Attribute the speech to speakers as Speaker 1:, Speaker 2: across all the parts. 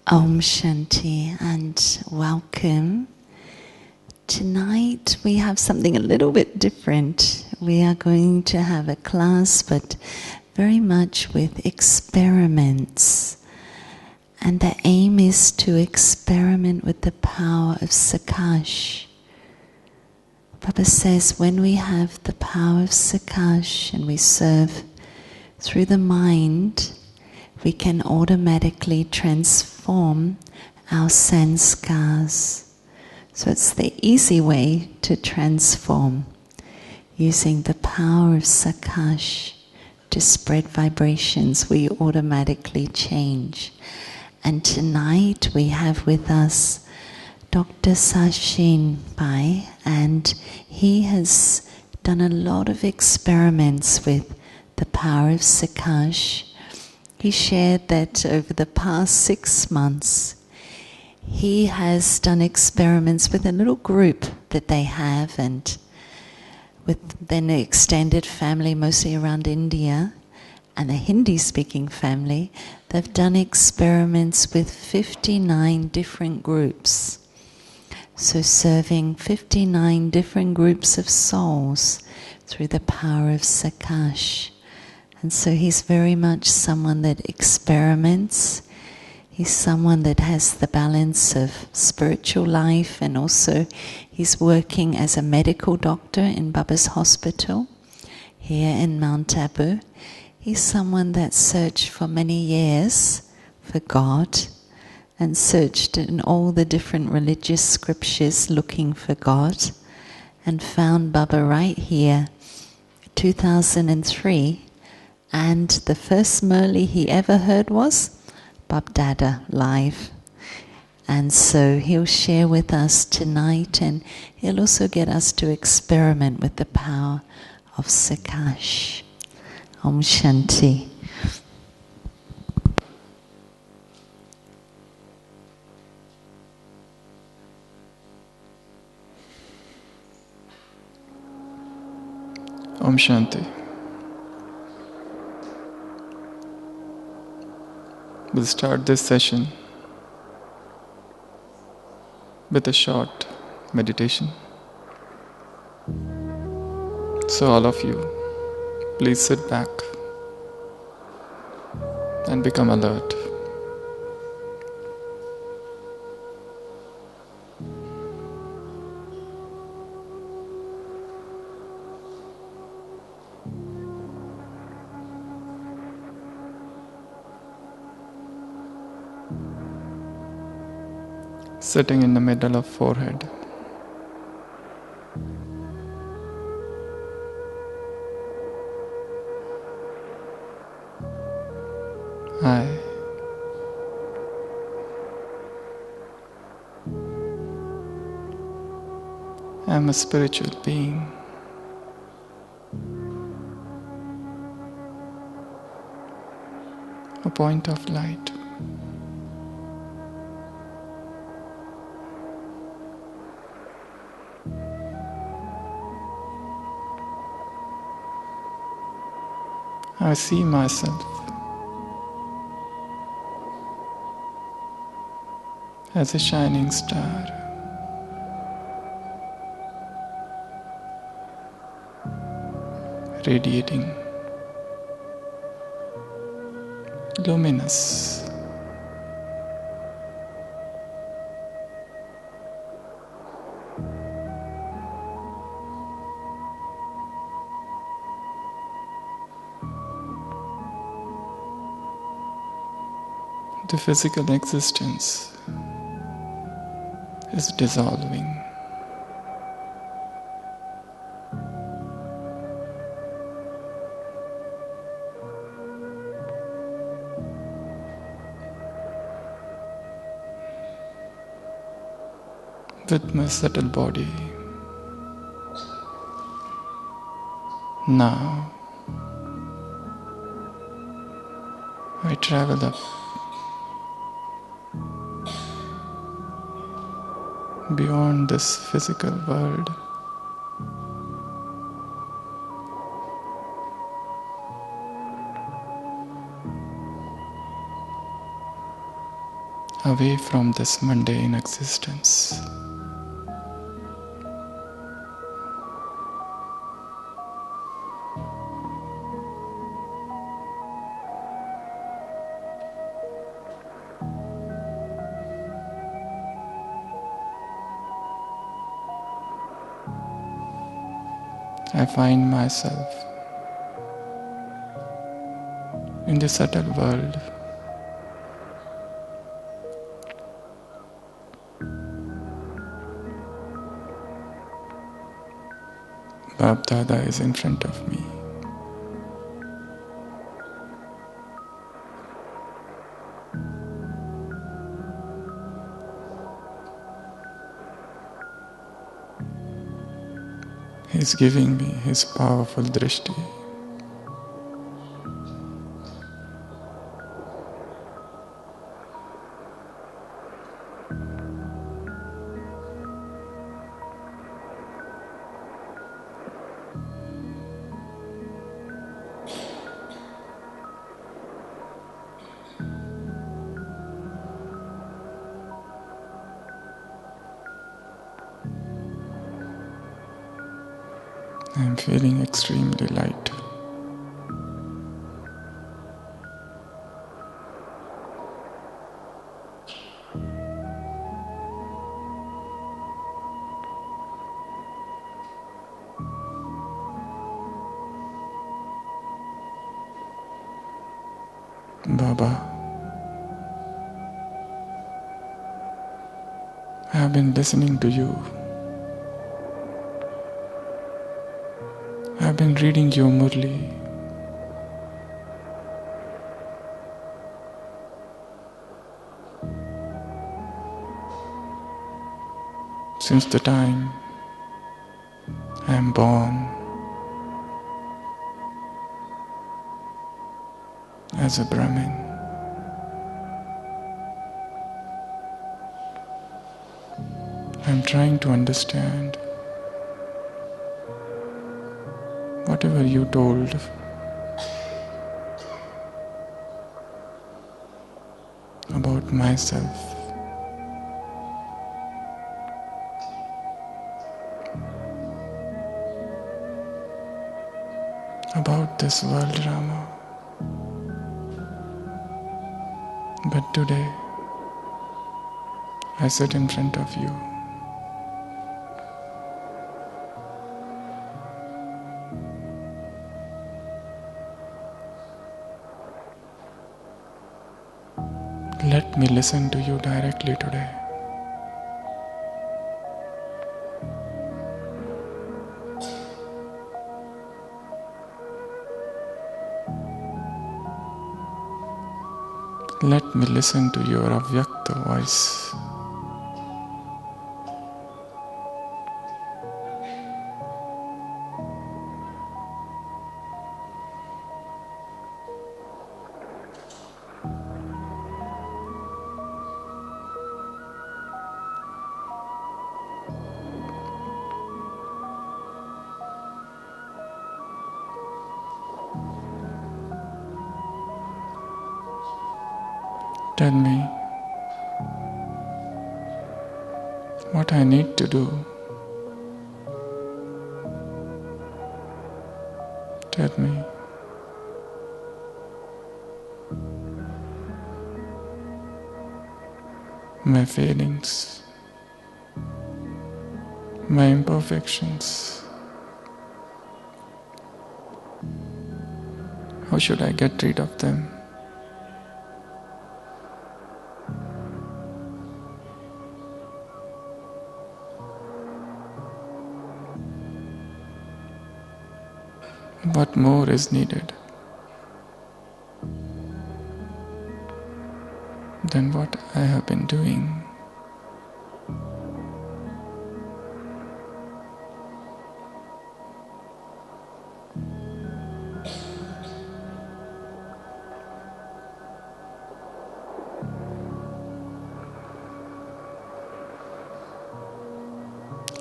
Speaker 1: Om Shanti and welcome. Tonight we have something a little bit different. We are going to have a class, but very much with experiments. And the aim is to experiment with the power of Sakash. Baba says when we have the power of Sakash and we serve through the mind, we can automatically transform our sanskars. So it's the easy way to transform, using the power of Sakash to spread vibrations. We automatically change. And tonight we have with us Dr. Sachin Pai, and he has done a lot of experiments with the power of Sakash. He shared that over the past 6 months, he has done experiments with a little group that they have, and with then an extended family, mostly around India, and a Hindi-speaking family. They've done experiments with 59 different groups. So serving 59 different groups of souls through the power of Sakash. And so he's very much someone that experiments. He's someone that has the balance of spiritual life, and also he's working as a medical doctor in Baba's hospital here in Mount Abu. He's someone that searched for many years for God and searched in all the different religious scriptures looking for God, and found Baba right here, 2003. And the first Murli he ever heard was Bab Dada live. And so he'll share with us tonight, and he'll also get us to experiment with the power of Sakash. Om Shanti.
Speaker 2: Om Shanti. We'll start this session with a short meditation. So all of you, please sit back and become alert. Sitting in the middle of forehead. I am a spiritual being. A point of light. I see myself as a shining star, radiating, luminous. The physical existence is dissolving. With my subtle body, now I travel up beyond this physical world. away from this mundane existence. I find myself in the subtle world. Bab Dada is in front of me. He is giving me his powerful drishti. I am feeling extremely light. Baba, I have been listening to you. I have been reading your Murli. Since the time I am born as a Brahmin, I am trying to understand whatever you told about myself. About this world drama. But today, I sit in front of you. Let me listen to you directly today. Let me listen to your avyakta voice. Tell me what I need to do. Tell me my failings, my imperfections. How should I get rid of them? What more is needed than what I have been doing?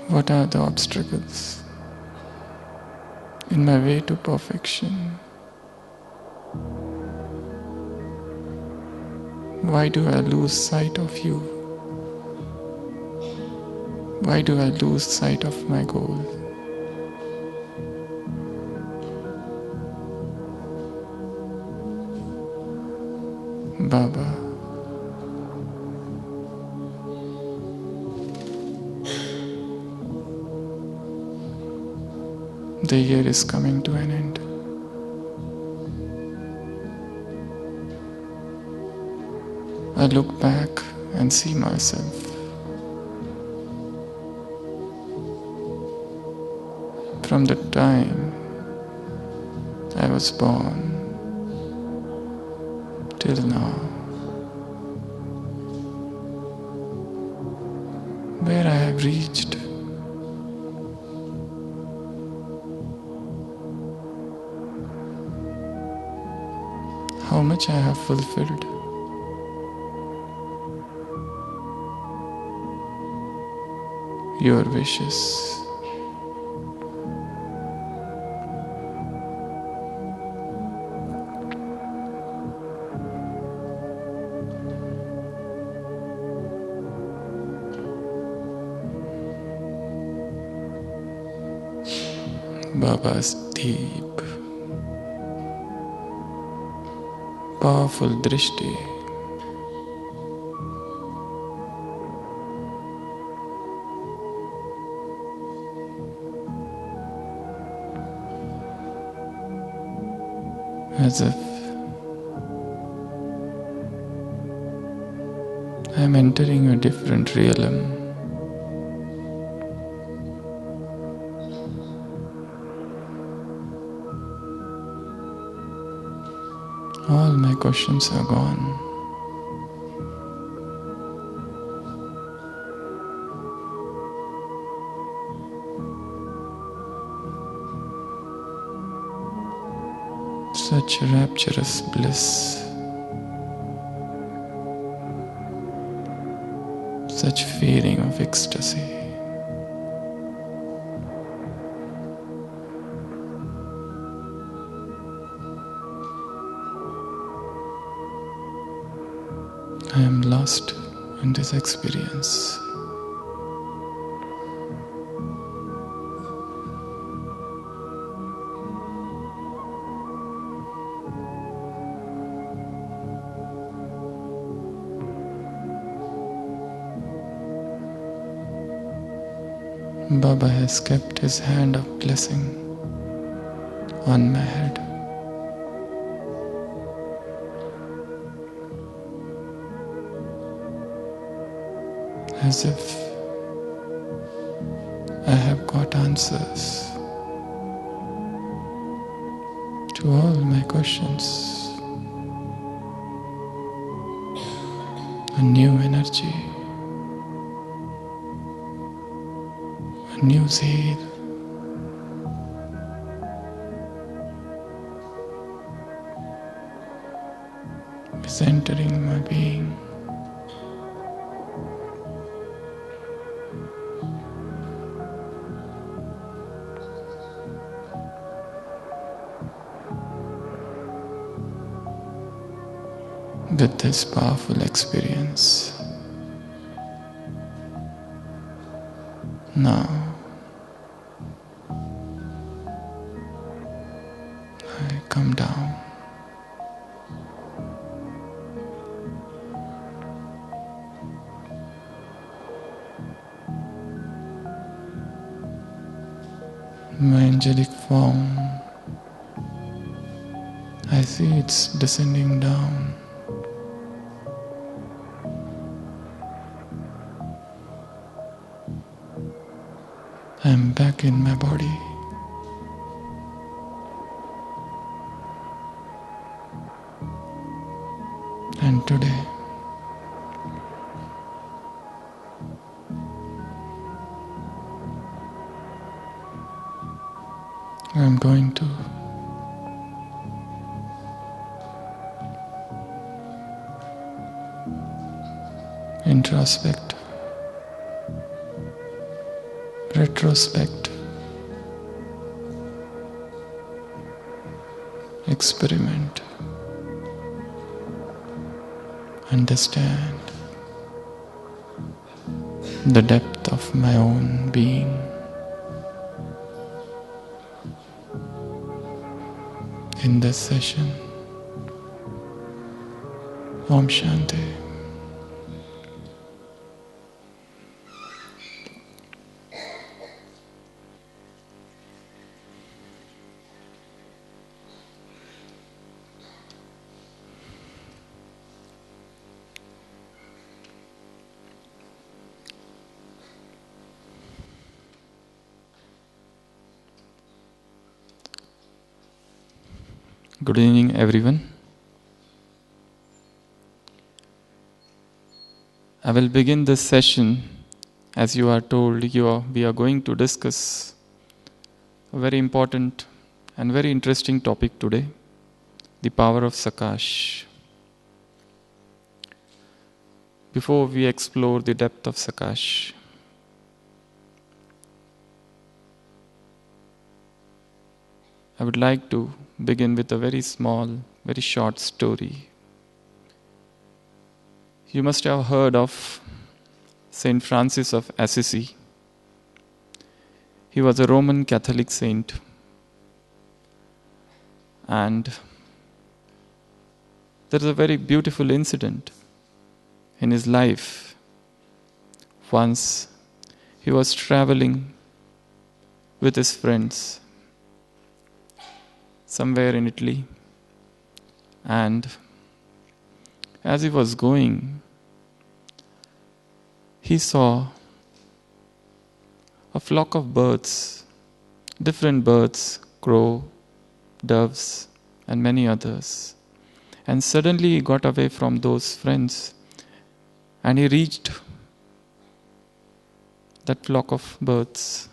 Speaker 2: What are the obstacles in my way to perfection? Why do I lose sight of you? Why do I lose sight of my goal? Baba, the year is coming to an end. I look back and see myself. From the time I was born till now, where I have reached. How much I have fulfilled. Your wishes. Baba's deep, powerful drishti as if I am entering a different realm. All my questions are gone. Such rapturous bliss, such feeling of ecstasy. I am lost in this experience. Baba has kept his hand of blessing on my head. As if I have got answers to all my questions. A new energy, a new zeal, is entering my being. With this powerful experience, now I come down. My angelic form, I see it's descending down. I am back in my body. And today, I am going to introspect, retrospect, experiment, understand the depth of my own being. In this session, Om Shanti. Good evening, everyone. I will begin this session. As you are told, we are going to discuss a very important and very interesting topic today, the power of Sakash. Before we explore the depth of Sakash, I would like to begin with a very small, very short story. You must have heard of Saint Francis of Assisi. He was a Roman Catholic saint, and there is a very beautiful incident in his life. Once he was traveling with his friends somewhere in Italy, and as he was going, he saw a flock of birds, different birds, crow, doves, and many others. And suddenly he got away from those friends and he reached that flock of birds.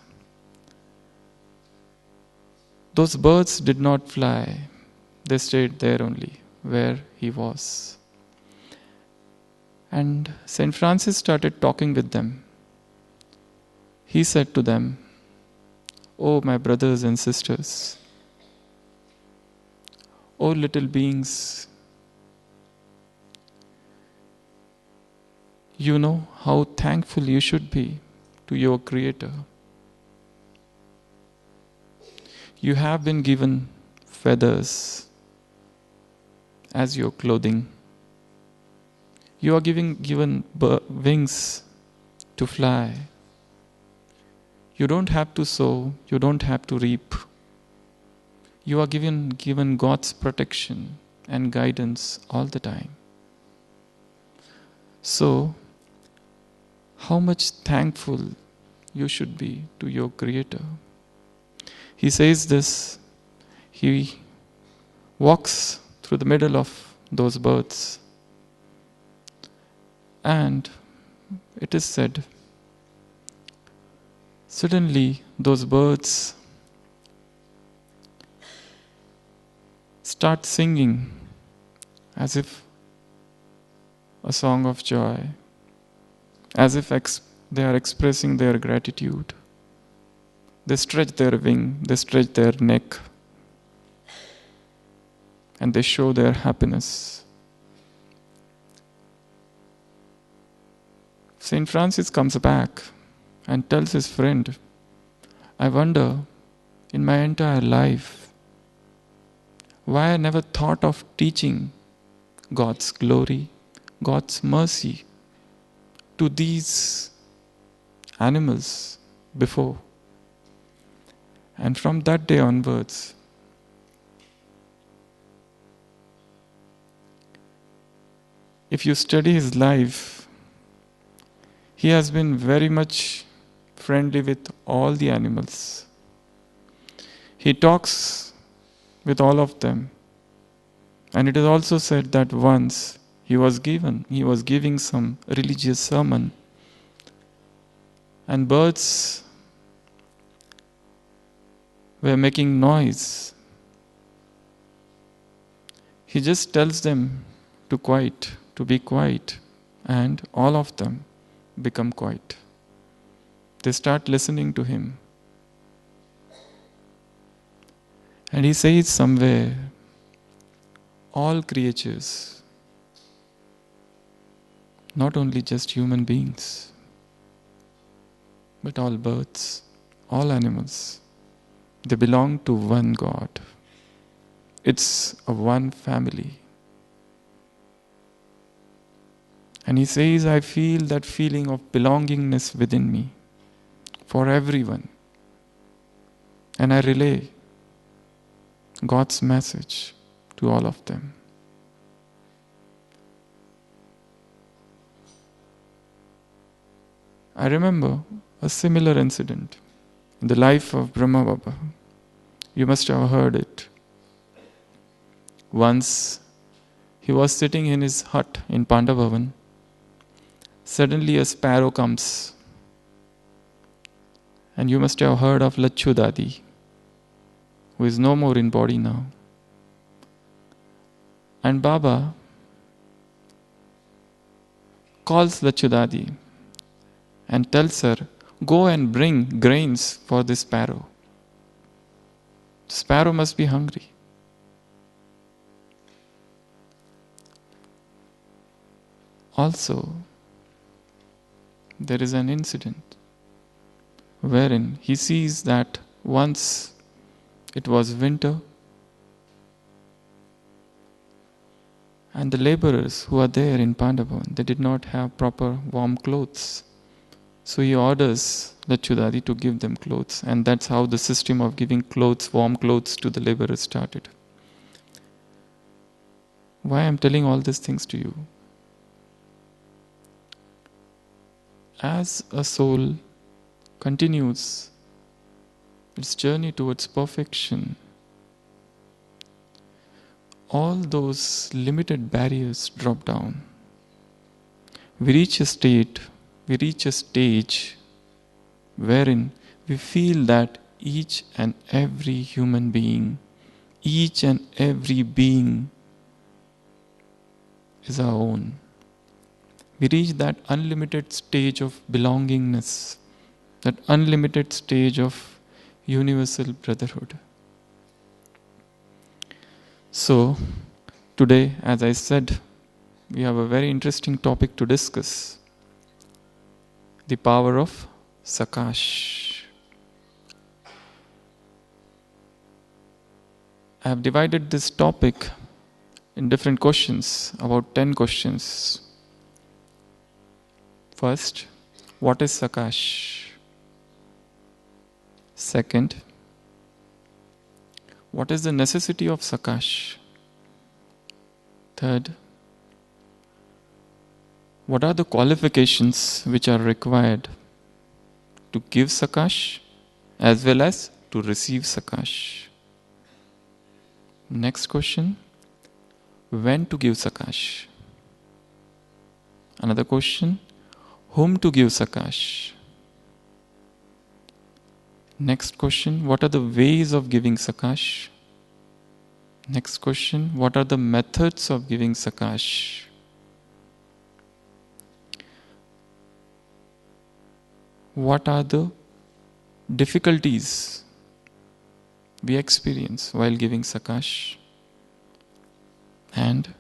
Speaker 2: Those birds did not fly, they stayed there only, where he was. And St. Francis started talking with them. He said to them, "Oh, my brothers and sisters, oh, little beings, you know how thankful you should be to your Creator. You have been given feathers as your clothing. You are given wings to fly. You don't have to sow, you don't have to reap. You are given God's protection and guidance all the time. So, how much thankful you should be to your Creator." He says this, he walks through the middle of those birds, and it is said, suddenly those birds start singing as if a song of joy, as if they are expressing their gratitude. They stretch their wing, they stretch their neck, and they show their happiness. Saint Francis comes back and tells his friend, "I wonder, in my entire life, why I never thought of teaching God's glory, God's mercy to these animals before." And from that day onwards, if you study his life, he has been very much friendly with all the animals. He talks with all of them. And it is also said that once he was giving some religious sermon, and birds were making noise. He just tells them to be quiet, and all of them become quiet. They start listening to him. And he says somewhere, all creatures not only just human beings, but all birds, all animals. They belong to one God. It's a one family. And he says, I feel that feeling of belongingness within me for everyone. And I relay God's message to all of them. I remember a similar incident in the life of Brahma Baba. You must have heard it. Once he was sitting in his hut in Pandavavan. Suddenly a sparrow comes. And you must have heard of Lachu Dadi, who is no more in body now. And Baba calls Lachu Dadi and tells her, go and bring grains for this sparrow. The sparrow must be hungry. Also, there is an incident wherein he sees that once it was winter and the laborers who are there in Pandavavan, they did not have proper warm clothes. So he orders Lachudadi to give them clothes, and that's how the system of giving clothes, warm clothes to the laborers started. Why I'm telling all these things to you? As a soul continues its journey towards perfection, all those limited barriers drop down. We reach a stage wherein we feel that each and every human being, each and every being is our own. We reach that unlimited stage of belongingness, that unlimited stage of universal brotherhood. So, today, as I said, we have a very interesting topic to discuss. The power of Sakash. I have divided this topic in different questions, about 10 questions. First, what is Sakash? Second, what is the necessity of Sakash? Third, what are the qualifications which are required to give Sakash as well as to receive Sakash? Next question, when to give Sakash? Another question, whom to give Sakash? Next question, what are the ways of giving Sakash? Next question, what are the methods of giving Sakash? What are the difficulties we experience while giving Sakash? And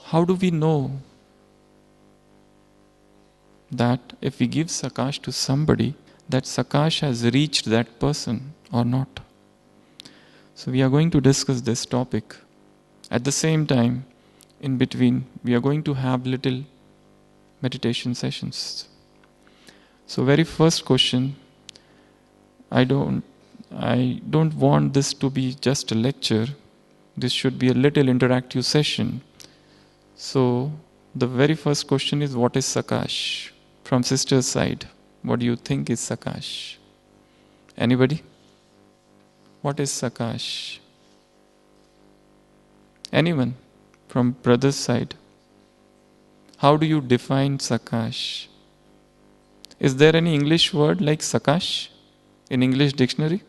Speaker 2: how do we know that if we give Sakash to somebody, that Sakash has reached that person or not? So we are going to discuss this topic. At the same time, in between, we are going to have little meditation sessions. So very first question, I don't want this to be just a lecture. This should be a little interactive session. So the very first question is, what is Sakash? From sister's side, what do you think is Sakash? Anybody? What is Sakash? Anyone? From brother's side? How do you define Sakash? Is there any English word like Sakash in English dictionary?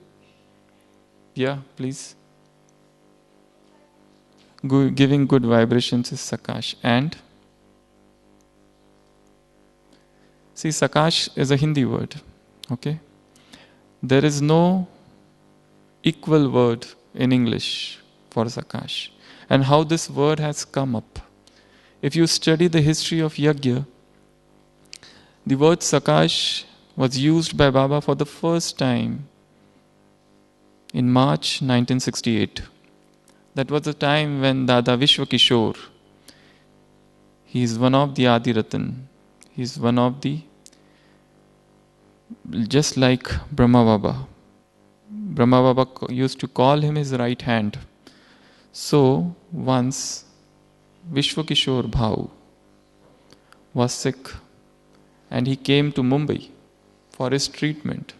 Speaker 2: Yeah, please. Giving good vibrations is Sakash. And? See, Sakash is a Hindi word. Okay? There is no equal word in English for Sakash. And how this word has come up If you study the history of Yajna, the word Sakash was used by Baba for the first time in March 1968. That was the time when Dada Vishwa Kishore, he is one of the Adi Ratan. He is one of the, just like Brahma Baba. Brahma Baba used to call him his right hand. So once Vishwa Kishore Bhau was sick and he came to Mumbai for his treatment.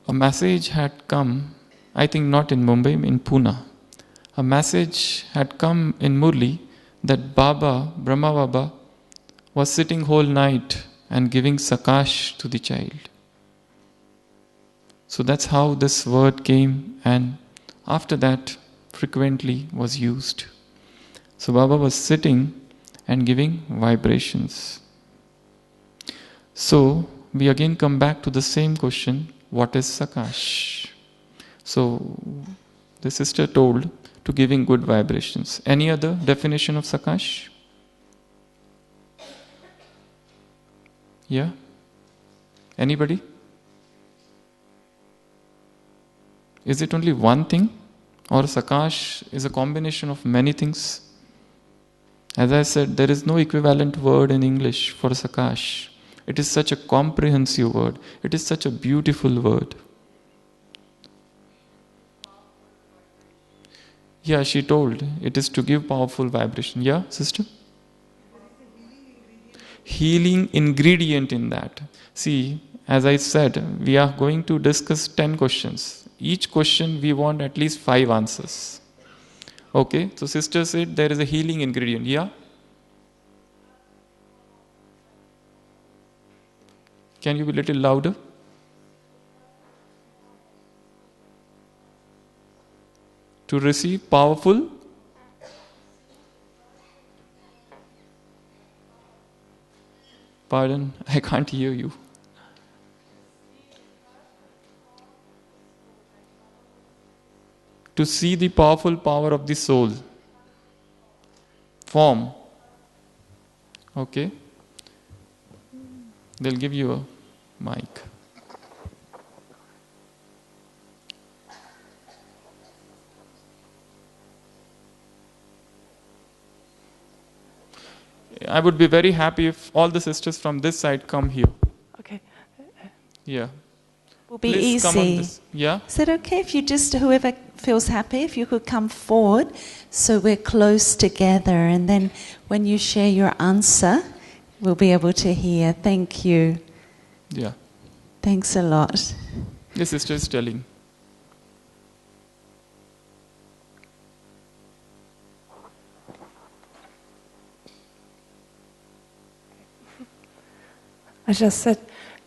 Speaker 2: A message had come, I think not in Mumbai, in Pune. A message had come in Murli that Baba, Brahma Baba, was sitting whole night and giving Sakash to the child. So that's how this word came, and after that frequently was used. So Baba was sitting and giving vibrations. So we again come back to the same question, what is Sakash? So the sister told to giving good vibrations. Any other definition of Sakash? Yeah? Anybody? Is it only one thing? Or Sakash is a combination of many things? As I said, there is no equivalent word in English for Sakash. It is such a comprehensive word. It is such a beautiful word. Yeah, she told it is to give powerful vibration. Yeah, sister? Healing ingredient in that. See, as I said, we are going to discuss 10 questions. Each question we want at least 5 answers. Okay, so sister said there is a healing ingredient. Yeah? Can you be a little louder? To receive powerful pardon, I can't hear you. To see the powerful power of the soul. Form. Okay. They'll give you a mic. I would be very happy if all the sisters from this side come here.
Speaker 1: Okay.
Speaker 2: Yeah.
Speaker 1: Will be
Speaker 2: Please come on
Speaker 1: easy.
Speaker 2: this. Yeah?
Speaker 1: Is it okay if you just, whoever feels happy, if you could come forward so we're close together, and then when you share your answer, we'll be able to hear. Thank you.
Speaker 2: Yeah.
Speaker 1: Thanks a lot.
Speaker 2: The sister is telling.
Speaker 3: I just said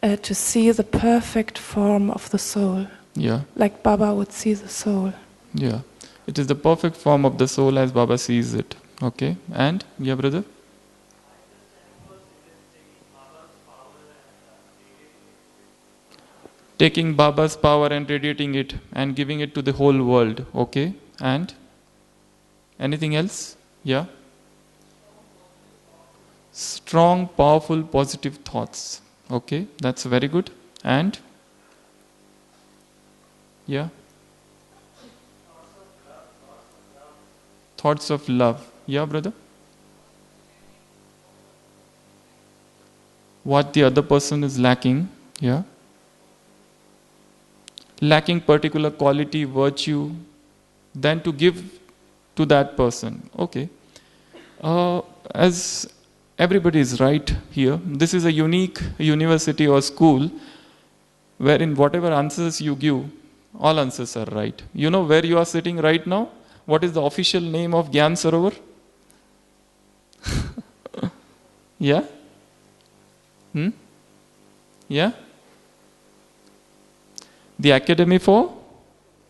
Speaker 3: to see the perfect form of the soul.
Speaker 2: Yeah.
Speaker 3: Like Baba would see the soul.
Speaker 2: Yeah. It is the perfect form of the soul as Baba sees it. Okay. And? Yeah, brother? Taking Baba's power and radiating it and giving it to the whole world. Okay. And? Anything else? Yeah? Strong, powerful, positive thoughts. Okay, that's very good. And? Yeah? Thoughts of love. Yeah, brother? What the other person is lacking. Yeah? Lacking particular quality, virtue, then to give to that person. Okay. As everybody is right here, this is a unique university or school wherein whatever answers you give, all answers are right. You know where you are sitting right now? What is the official name of Gyan Sarovar? Yeah? Yeah? The Academy for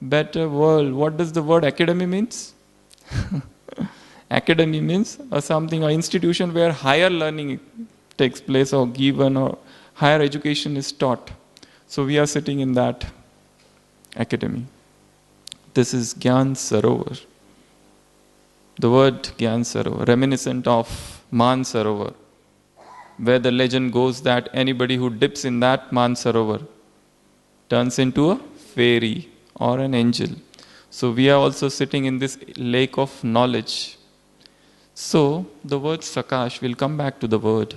Speaker 2: Better World. What does the word academy means? Academy means something, an institution where higher learning takes place or given or higher education is taught. So we are sitting in that academy. This is Gyan Sarovar. The word Gyan Sarovar, reminiscent of Man Sarovar, where the legend goes that anybody who dips in that Man Sarovar turns into a fairy or an angel. So we are also sitting in this lake of knowledge. So the word Sakash, will come back to the word.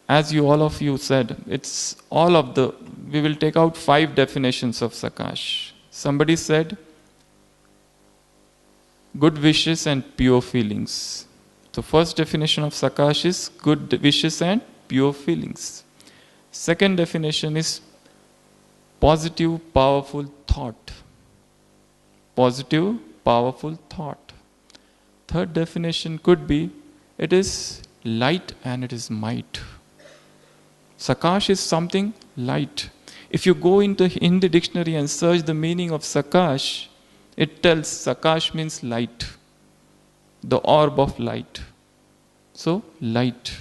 Speaker 2: As all of you said, it's all of the, we will take out 5 definitions of Sakash. Somebody said, good wishes and pure feelings. The first definition of Sakash is good wishes and pure feelings. Second definition is positive, powerful thought. Positive, powerful thought. Third definition could be, it is light and it is might. Sakash is something light. If you go into Hindi dictionary and search the meaning of Sakash, it tells Sakash means light, the orb of light. So, light.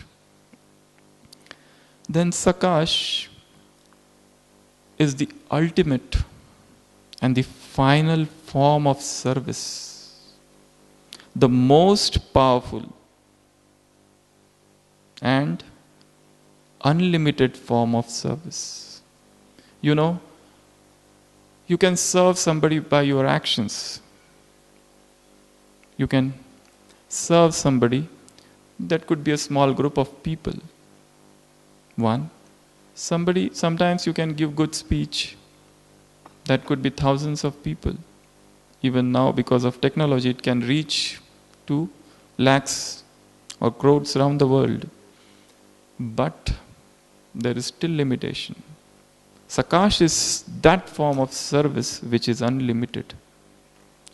Speaker 2: Then Sakash is the ultimate and the final form of service, the most powerful and unlimited form of service. You know, you can serve somebody by your actions. You can serve somebody, that could be a small group of people. Sometimes you can give good speech. That could be thousands of people. Even now, because of technology, it can reach to lakhs or crores around the world. But there is still limitation. Sakash is that form of service which is unlimited,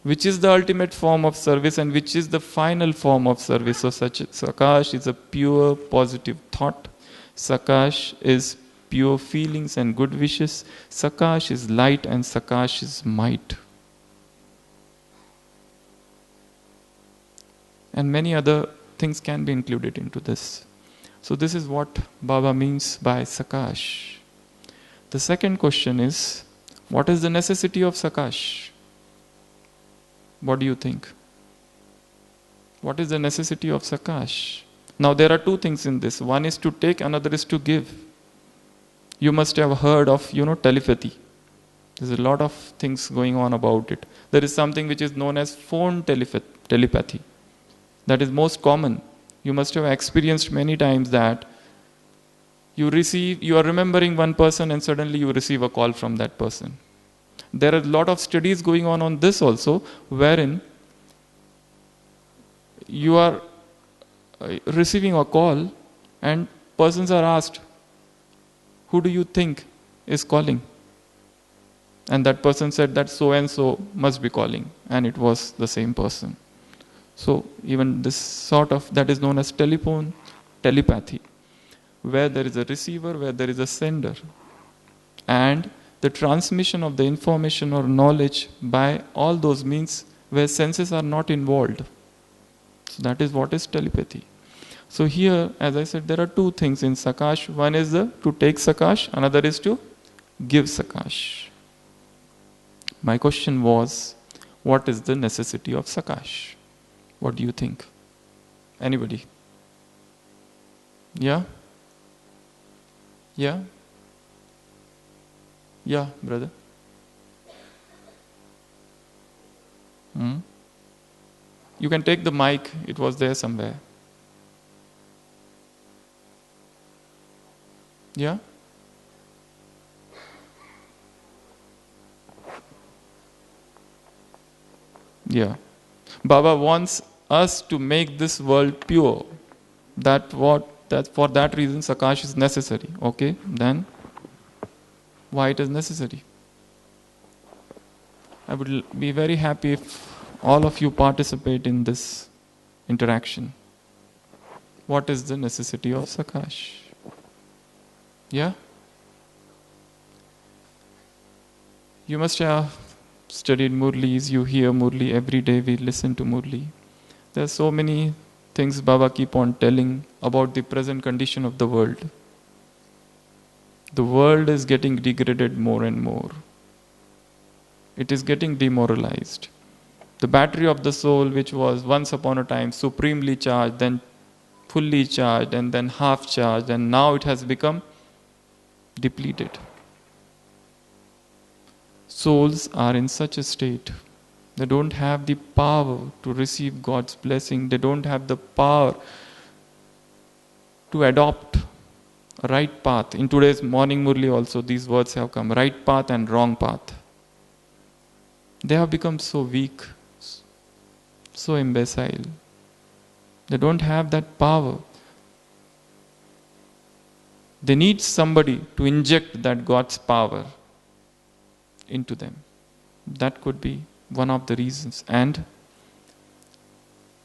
Speaker 2: which is the ultimate form of service and which is the final form of service. So Sakash is a pure positive thought. Sakash is pure feelings and good wishes. Sakash is light and Sakash is might. And many other things can be included into this. So this is what Baba means by Sakash. The second question is, what is the necessity of Sakash? What do you think? What is the necessity of Sakash? Now there are 2 things in this. One is to take, another is to give. You must have heard of, telepathy. There's a lot of things going on about it. There is something which is known as phone telepathy. That is most common. You must have experienced many times that you are remembering one person and suddenly you receive a call from that person. There are a lot of studies going on this also, wherein you are receiving a call and persons are asked, who do you think is calling? And that person said that so and so must be calling, and it was the same person. So even this sort of, that is known as telepathy, where there is a receiver, where there is a sender, and the transmission of the information or knowledge by all those means where senses are not involved. So that is what is telepathy. So here, as I said, there are 2 things in Sakash. One is to take Sakash, another is to give Sakash. My question was, what is the necessity of Sakash? What do you think? Anybody? Yeah? Yeah? Yeah, brother? You can take the mic, it was there somewhere. Yeah? Yeah. Baba wants us to make this world pure. For that reason Sakash is necessary. Okay, then why it is necessary? I would be very happy if all of you participate in this interaction. What is the necessity of Sakash? Yeah? You must have studied Murlis, you hear Murli every day, we listen to Murli. There are so many things Baba keep on telling about the present condition of the world. The world is getting degraded more and more. It is getting demoralized. The battery of the soul, which was once upon a time supremely charged, then fully charged, and then half charged, and now it has become depleted. Souls are in such a state. They don't have the power to receive God's blessing. They don't have the power to adopt a right path. In today's morning Murli also these words have come, right path and wrong path. They have become so weak, so imbecile. They don't have that power. They need somebody to inject that God's power into them. That could be one of the reasons. And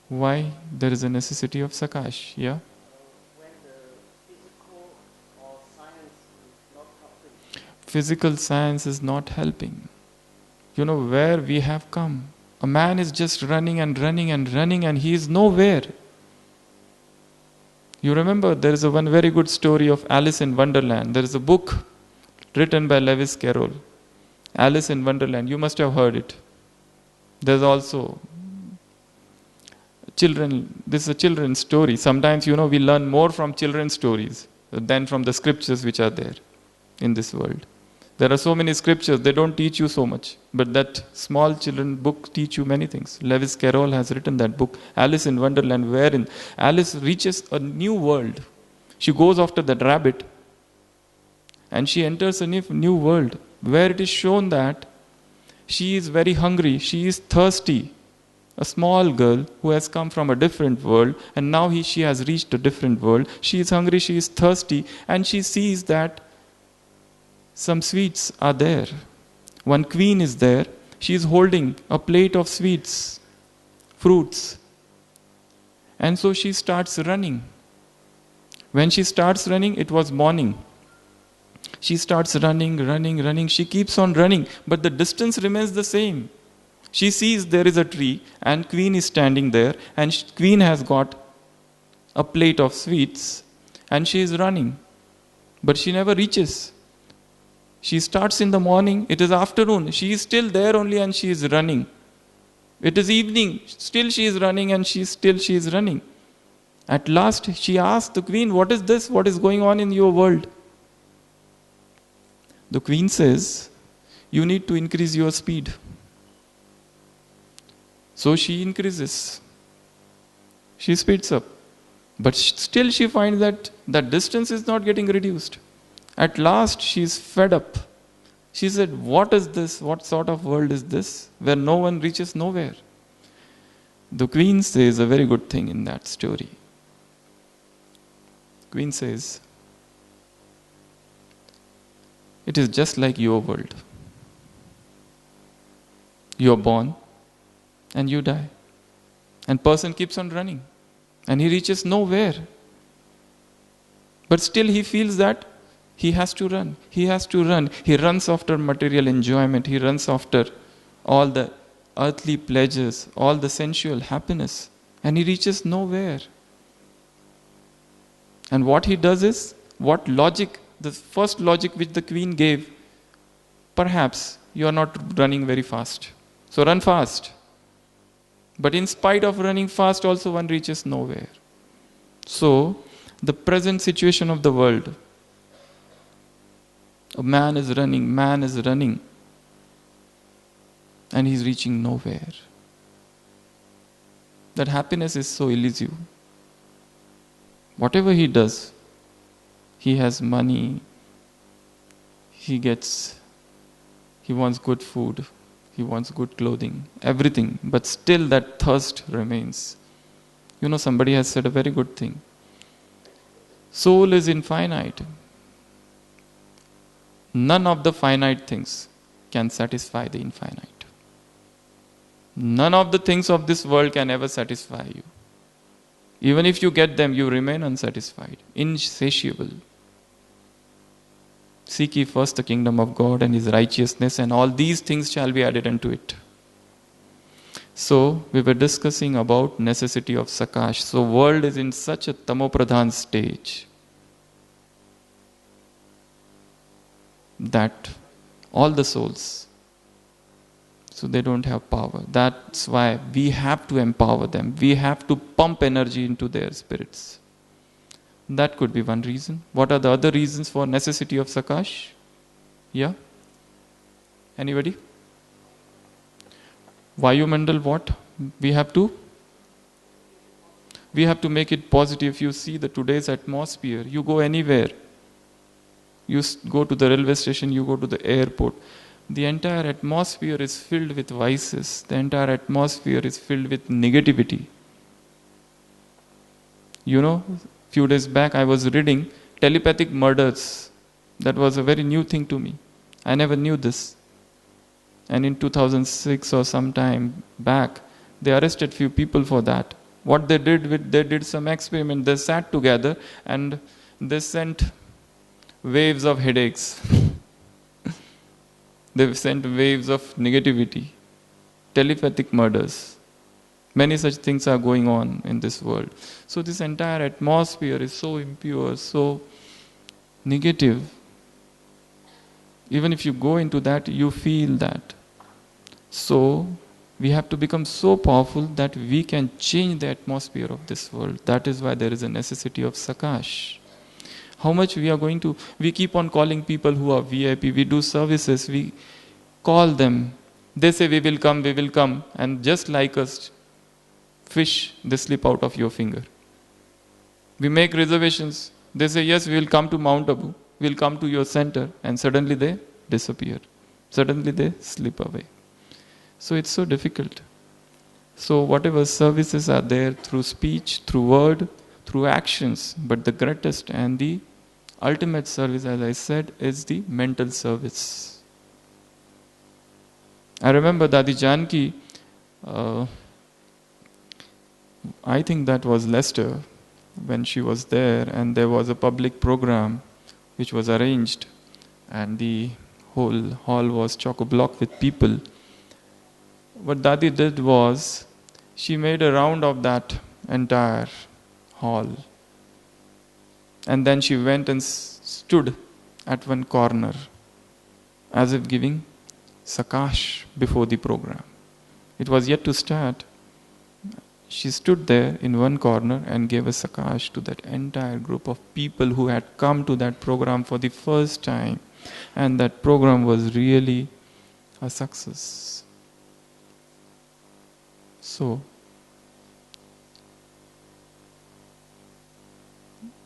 Speaker 2: why there is a necessity of Sakash. Yeah?
Speaker 4: When the physical or science is not helping.
Speaker 2: Physical science is not helping. You know where we have come. A man is just running and running and running and he is nowhere. You remember there is one very good story of Alice in Wonderland. There is a book written by Lewis Carroll. Alice in Wonderland. You must have heard it. There's also children. This is a children's story. Sometimes, we learn more from children's stories than from the scriptures which are there in this world. There are so many scriptures, they don't teach you so much. But that small children book teach you many things. Lewis Carroll has written that book, Alice in Wonderland, wherein Alice reaches a new world. She goes after that rabbit and she enters a new world where it is shown that she is very hungry, she is thirsty. A small girl who has come from a different world and now she has reached a different world. She is hungry, she is thirsty, and she sees that some sweets are there. One queen is there. She is holding a plate of sweets, fruits. And so she starts running. When she starts running, it was morning. She starts running. She keeps on running, but the distance remains the same. She sees there is a tree and queen is standing there and queen has got a plate of sweets and she is running. But she never reaches. She starts in the morning, it is afternoon, she is still there only and she is running. It is evening, still she is running and she is running. At last she asks the queen, what is this? What is going on in your world? The queen says, you need to increase your speed. So she increases. She speeds up. But still she finds that that distance is not getting reduced. At last she is fed up. She said, what is this? What sort of world is this? Where no one reaches nowhere. The queen says a very good thing in that story. Queen says, it is just like your world. You are born and you die. And person keeps on running. And he reaches nowhere. But still he feels that he has to run. He has to run. He runs after material enjoyment. He runs after all the earthly pleasures, all the sensual happiness. And he reaches nowhere. And what he does is, what logic, the first logic which the queen gave, perhaps you are not running very fast. So run fast. But in spite of running fast, also one reaches nowhere. So, the present situation of the world, a man is running, and he's reaching nowhere. That happiness is so elusive. Whatever he does, he has money, he wants good food, he wants good clothing, everything, but still that thirst remains. Somebody has said a very good thing. Soul is infinite. None of the finite things can satisfy the infinite. None of the things of this world can ever satisfy you. Even if you get them, you remain unsatisfied, insatiable. Seek ye first the kingdom of God and His righteousness, and all these things shall be added unto it. So, we were discussing about necessity of Sakash. So, world is in such a tamopradhan stage that all the souls, So they don't have power. That's why we have to empower them. We have to pump energy into their spirits. That could be one reason. What are the other reasons for necessity of Sakash? Yeah? Anybody? Vayumandal, what? We have to make it positive. If you see the today's atmosphere, you go anywhere. You go to the railway station, you go to the airport. The entire atmosphere is filled with vices. The entire atmosphere is filled with negativity. You know, few days back I was reading telepathic murders. That was a very new thing to me. I never knew this. And in 2006 or some time back, they arrested few people for that. What they did some experiment. They sat together and they sent waves of headaches. They sent waves of negativity, telepathic murders. Many such things are going on in this world. So this entire atmosphere is so impure, so negative. Even if you go into that, you feel that. So we have to become so powerful that we can change the atmosphere of this world. That is why there is a necessity of Sakash. How much we keep on calling people who are VIP, we do services, we call them. They say we will come, and just like us, fish, they slip out of your finger. We make reservations. They say, yes, we will come to Mount Abu, we will come to your center, and suddenly they disappear. Suddenly they slip away. So it's so difficult. So whatever services are there through speech, through word, through actions, but the greatest and the ultimate service, as I said, is the mental service. I remember Dadi Janki, I think that was Leicester, when she was there, and there was a public program which was arranged, and the whole hall was chock-a-block with people. What Dadi did was, she made a round of that entire hall. And then she went and stood at one corner, as if giving Sakash before the program. It was yet to start. She stood there in one corner and gave a Sakash to that entire group of people who had come to that program for the first time. And that program was really a success. So,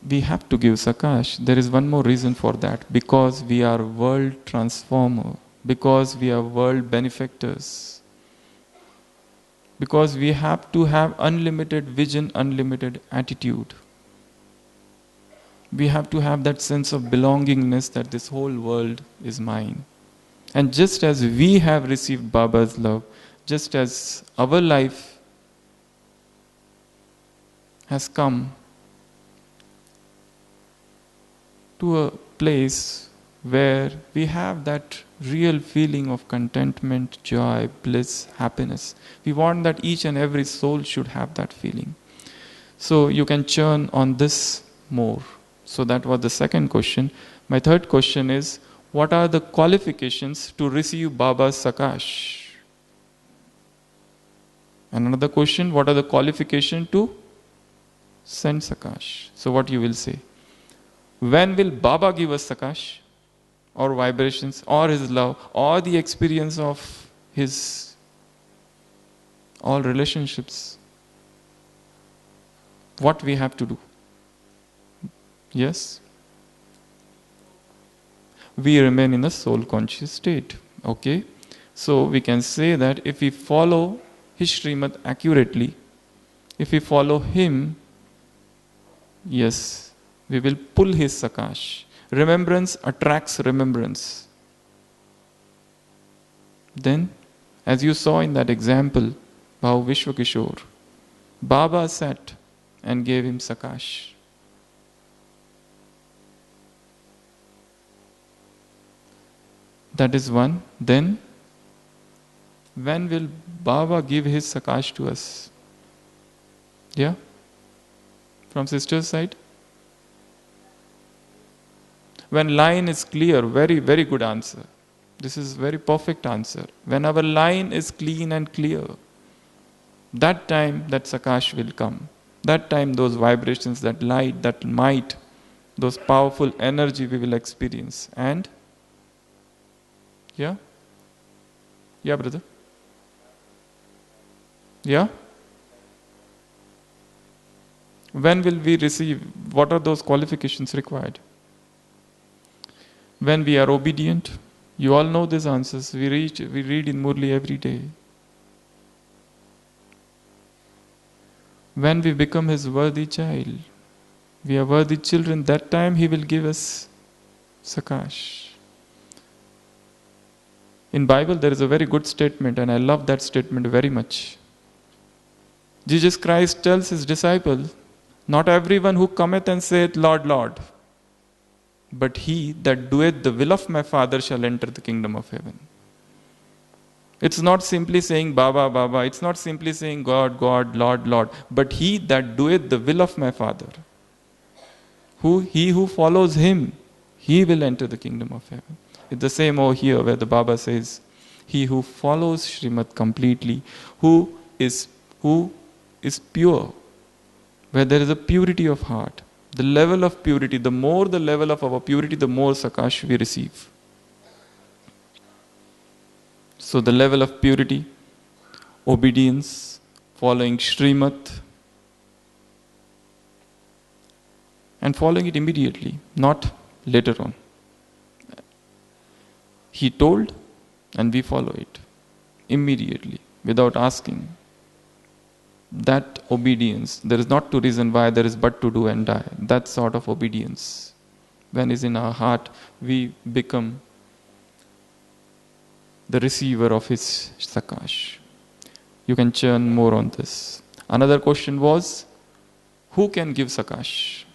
Speaker 2: we have to give Sakash. There is one more reason for that. Because we are world transformer. Because we are world benefactors. Because we have to have unlimited vision, unlimited attitude. We have to have that sense of belongingness that this whole world is mine. And just as we have received Baba's love, just as our life has come to a place where we have that real feeling of contentment, joy, bliss, happiness. We want that each and every soul should have that feeling. So you can churn on this more. So that was the second question. My third question is, what are the qualifications to receive Baba's Sakash? And another question, what are the qualifications to send Sakash? So what you will say? When will Baba give us Sakash? Or vibrations, or his love, or the experience of his all relationships? What we have to do? Yes? We remain in a soul conscious state. Okay? So we can say that if we follow his Srimad accurately, if we follow him, yes, we will pull his Sakash. Remembrance attracts remembrance. Then, as you saw in that example, Bhav Vishwakishore, Baba sat and gave him Sakash. That is one. Then, when will Baba give his Sakash to us? Yeah? From sister's side? When line is clear, very, very good answer. This is very perfect answer. When our line is clean and clear, that time that Sakash will come. That time those vibrations, that light, that might, those powerful energy we will experience. And yeah? Yeah, brother? Yeah? When will we receive? What are those qualifications required? When we are obedient. You all know these answers. We read in Murli every day. When we become His worthy child, we are worthy children, that time He will give us Sakash. In Bible there is a very good statement, and I love that statement very much. Jesus Christ tells His disciple, not everyone who cometh and saith, Lord, Lord, but he that doeth the will of my Father shall enter the kingdom of heaven. It's not simply saying Baba, Baba. It's not simply saying God, God, Lord, Lord. But he that doeth the will of my Father. He who follows Him, he will enter the kingdom of heaven. It's the same over here where the Baba says, he who follows Srimad completely, who is pure, where there is a purity of heart. The level of purity, the more the level of our purity, the more Sakash we receive. So the level of purity, obedience, following Srimad, and following it immediately, not later on. He told, and we follow it immediately, without asking. That obedience, there is not to reason why, there is but to do and die. That sort of obedience, when is in our heart, we become the receiver of His Sakash. You can churn more on this. Another question was, who can give Sakash?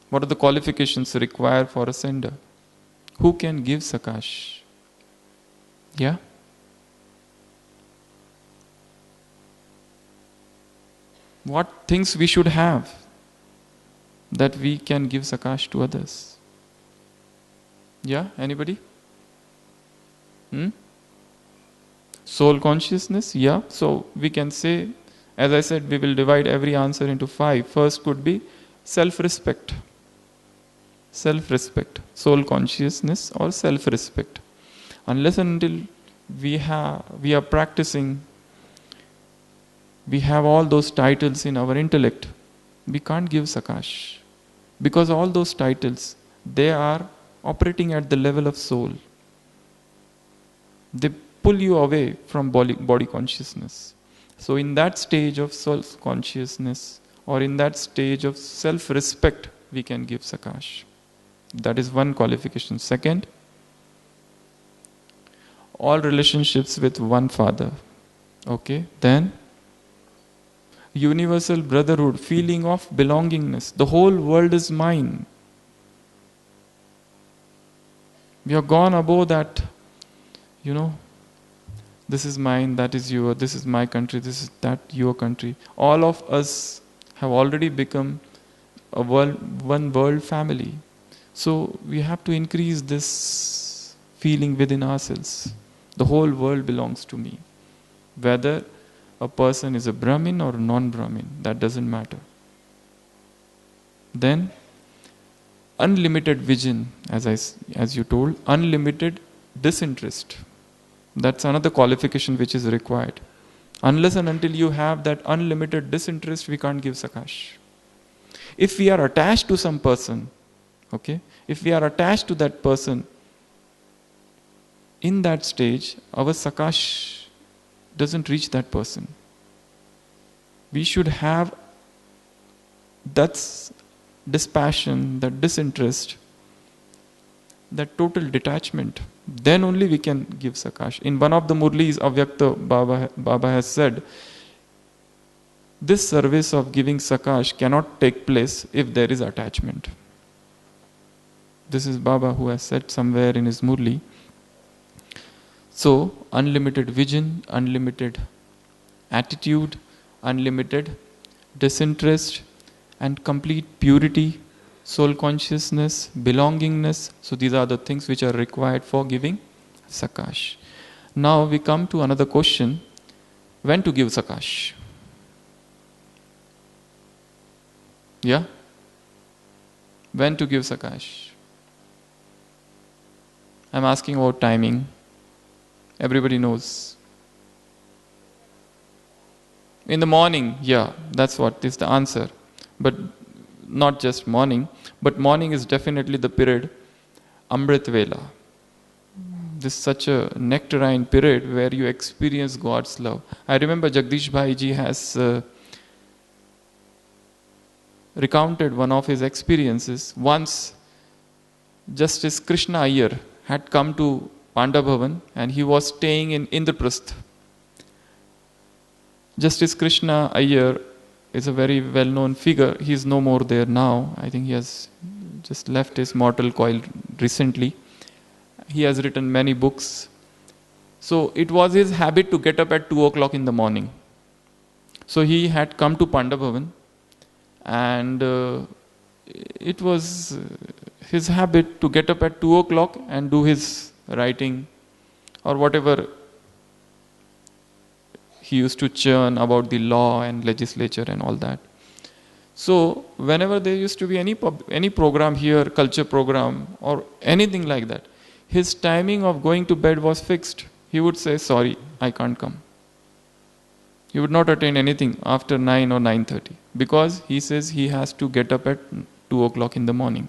Speaker 2: What are the qualifications required for a sender? Who can give Sakash? Yeah? What things we should have that we can give Sakash to others? Yeah? Anybody? Soul consciousness? Yeah. So we can say, as I said, we will divide every answer into 5. First could be self-respect. Self-respect. Soul consciousness or self-respect. Unless and until we are practicing, we have all those titles in our intellect, we can't give Sakash. Because all those titles, they are operating at the level of soul. They pull you away from body consciousness. So in that stage of self-consciousness or in that stage of self-respect, we can give Sakash. That is one qualification. Second, all relationships with one Father. Okay, then universal brotherhood, feeling of belongingness. The whole world is mine. We have gone above that, this is mine, that is yours, this is my country, this is that your country. All of us have already become one world family. So we have to increase this feeling within ourselves. The whole world belongs to me. Whether a person is a Brahmin or non-Brahmin, that doesn't matter. Then, unlimited vision, as you told, unlimited disinterest. That's another qualification which is required. Unless and until you have that unlimited disinterest, we can't give Sakash. If we are attached to some person, if we are attached to that person, in that stage, our Sakash doesn't reach that person. We should have that dispassion, that disinterest, that total detachment. Then only we can give Sakash. In one of the Murlis, Avyakta Baba has said, this service of giving Sakash cannot take place if there is attachment. This is Baba who has said somewhere in his Murli. So, unlimited vision, unlimited attitude, unlimited disinterest, and complete purity, soul consciousness, belongingness. So these are the things which are required for giving Sakash. Now we come to another question. When to give Sakash? Yeah? When to give Sakash? I'm asking about timing. Everybody knows. In the morning, yeah, that's what is the answer. But not just morning, but morning is definitely the period, Amrit Vela. This is such a nectarine period where you experience God's love. I remember Jagdish Bhai ji has recounted one of his experiences. Once, Justice Krishna Iyer had come to Pandabhavan and he was staying in Indraprastha. Justice Krishna Iyer is a very well-known figure. He is no more there now. I think he has just left his mortal coil recently. He has written many books. So it was his habit to get up at 2 o'clock in the morning. So he had come to Pandabhavan and it was his habit to get up at 2 o'clock and do his writing or whatever he used to churn about the law and legislature and all that. So whenever there used to be any program here, culture program or anything like that, his timing of going to bed was fixed. He would say, sorry, I can't come. He would not attend anything after 9 or 9:30 because he says he has to get up at 2 o'clock in the morning.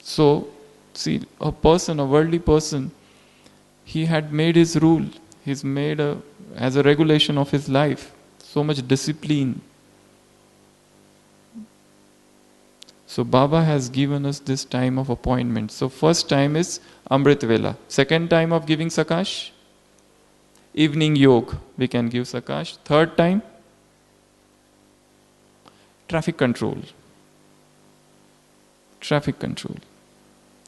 Speaker 2: So, see, a worldly person, he had made his rule. He's made as a regulation of his life, so much discipline. So Baba has given us this time of appointment. So first time is Amrit Vela. Second time of giving Sakash, evening yog, we can give Sakash. Third time, traffic control. Traffic control.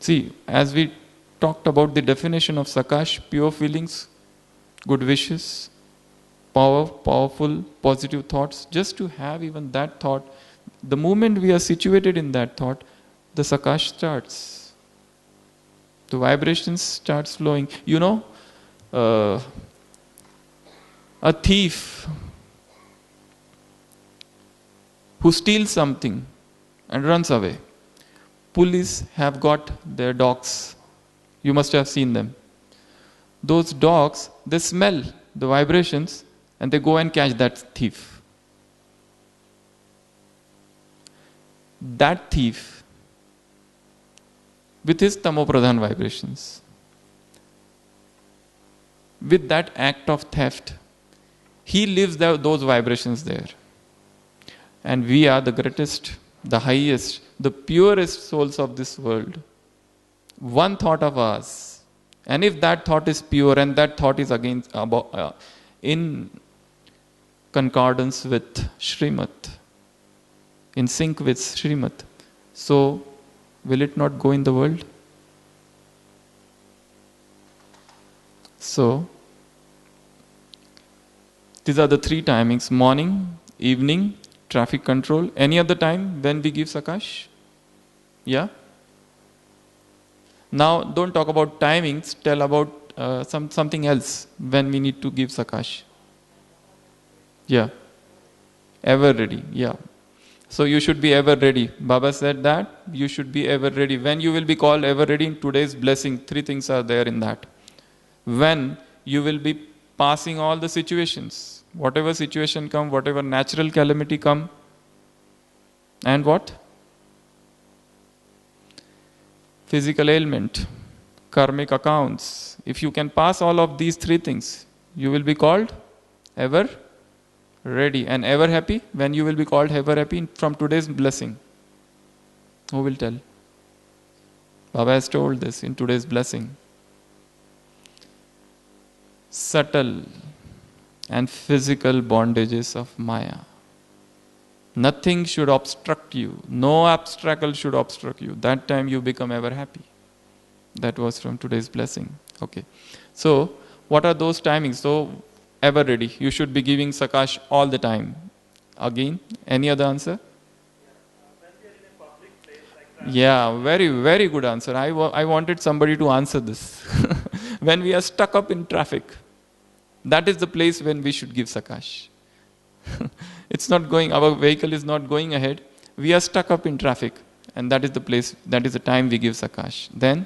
Speaker 2: See, as we talked about the definition of Sakash, pure feelings, good wishes, powerful, positive thoughts, just to have even that thought, the moment we are situated in that thought, the Sakash starts. The vibrations starts flowing. You know, a thief who steals something and runs away. Police have got their dogs. You must have seen them. Those dogs, they smell the vibrations and they go and catch that thief. That thief, with his tamopradhan vibrations, with that act of theft, he leaves those vibrations there. And we are the greatest, the highest, the purest souls of this world. One thought of us, and if that thought is pure and that thought is in concordance with Srimad, in sync with Srimad, so will it not go in the world? So, these are the three timings: morning, evening, traffic control. Any other time when we give Sakash? Yeah? Now, don't talk about timings, tell about something else when we need to give Sakash. Yeah. Ever ready. Yeah. So you should be ever ready. Baba said that you should be ever ready. When you will be called ever ready in today's blessing, three things are there in that. When you will be passing all the situations, whatever situation come, whatever natural calamity come, and what? Physical ailment, karmic accounts. If you can pass all of these three things, you will be called ever ready and ever happy. When you will be called ever happy from today's blessing? Who will tell? Baba has told this in today's blessing. Subtle and physical bondages of Maya. Nothing should obstruct you. No obstacle should obstruct you. That time you become ever happy. That was from today's blessing. Okay. So, what are those timings? So, ever ready. You should be giving Sakash all the time. Again, any other answer?
Speaker 4: When we are in a
Speaker 2: Yeah, very, very good answer. I wanted somebody to answer this. When we are stuck up in traffic, that is the place when we should give Sakash. It's not going, our vehicle is not going ahead. We are stuck up in traffic, and that is the place, that is the time we give Sakash. Then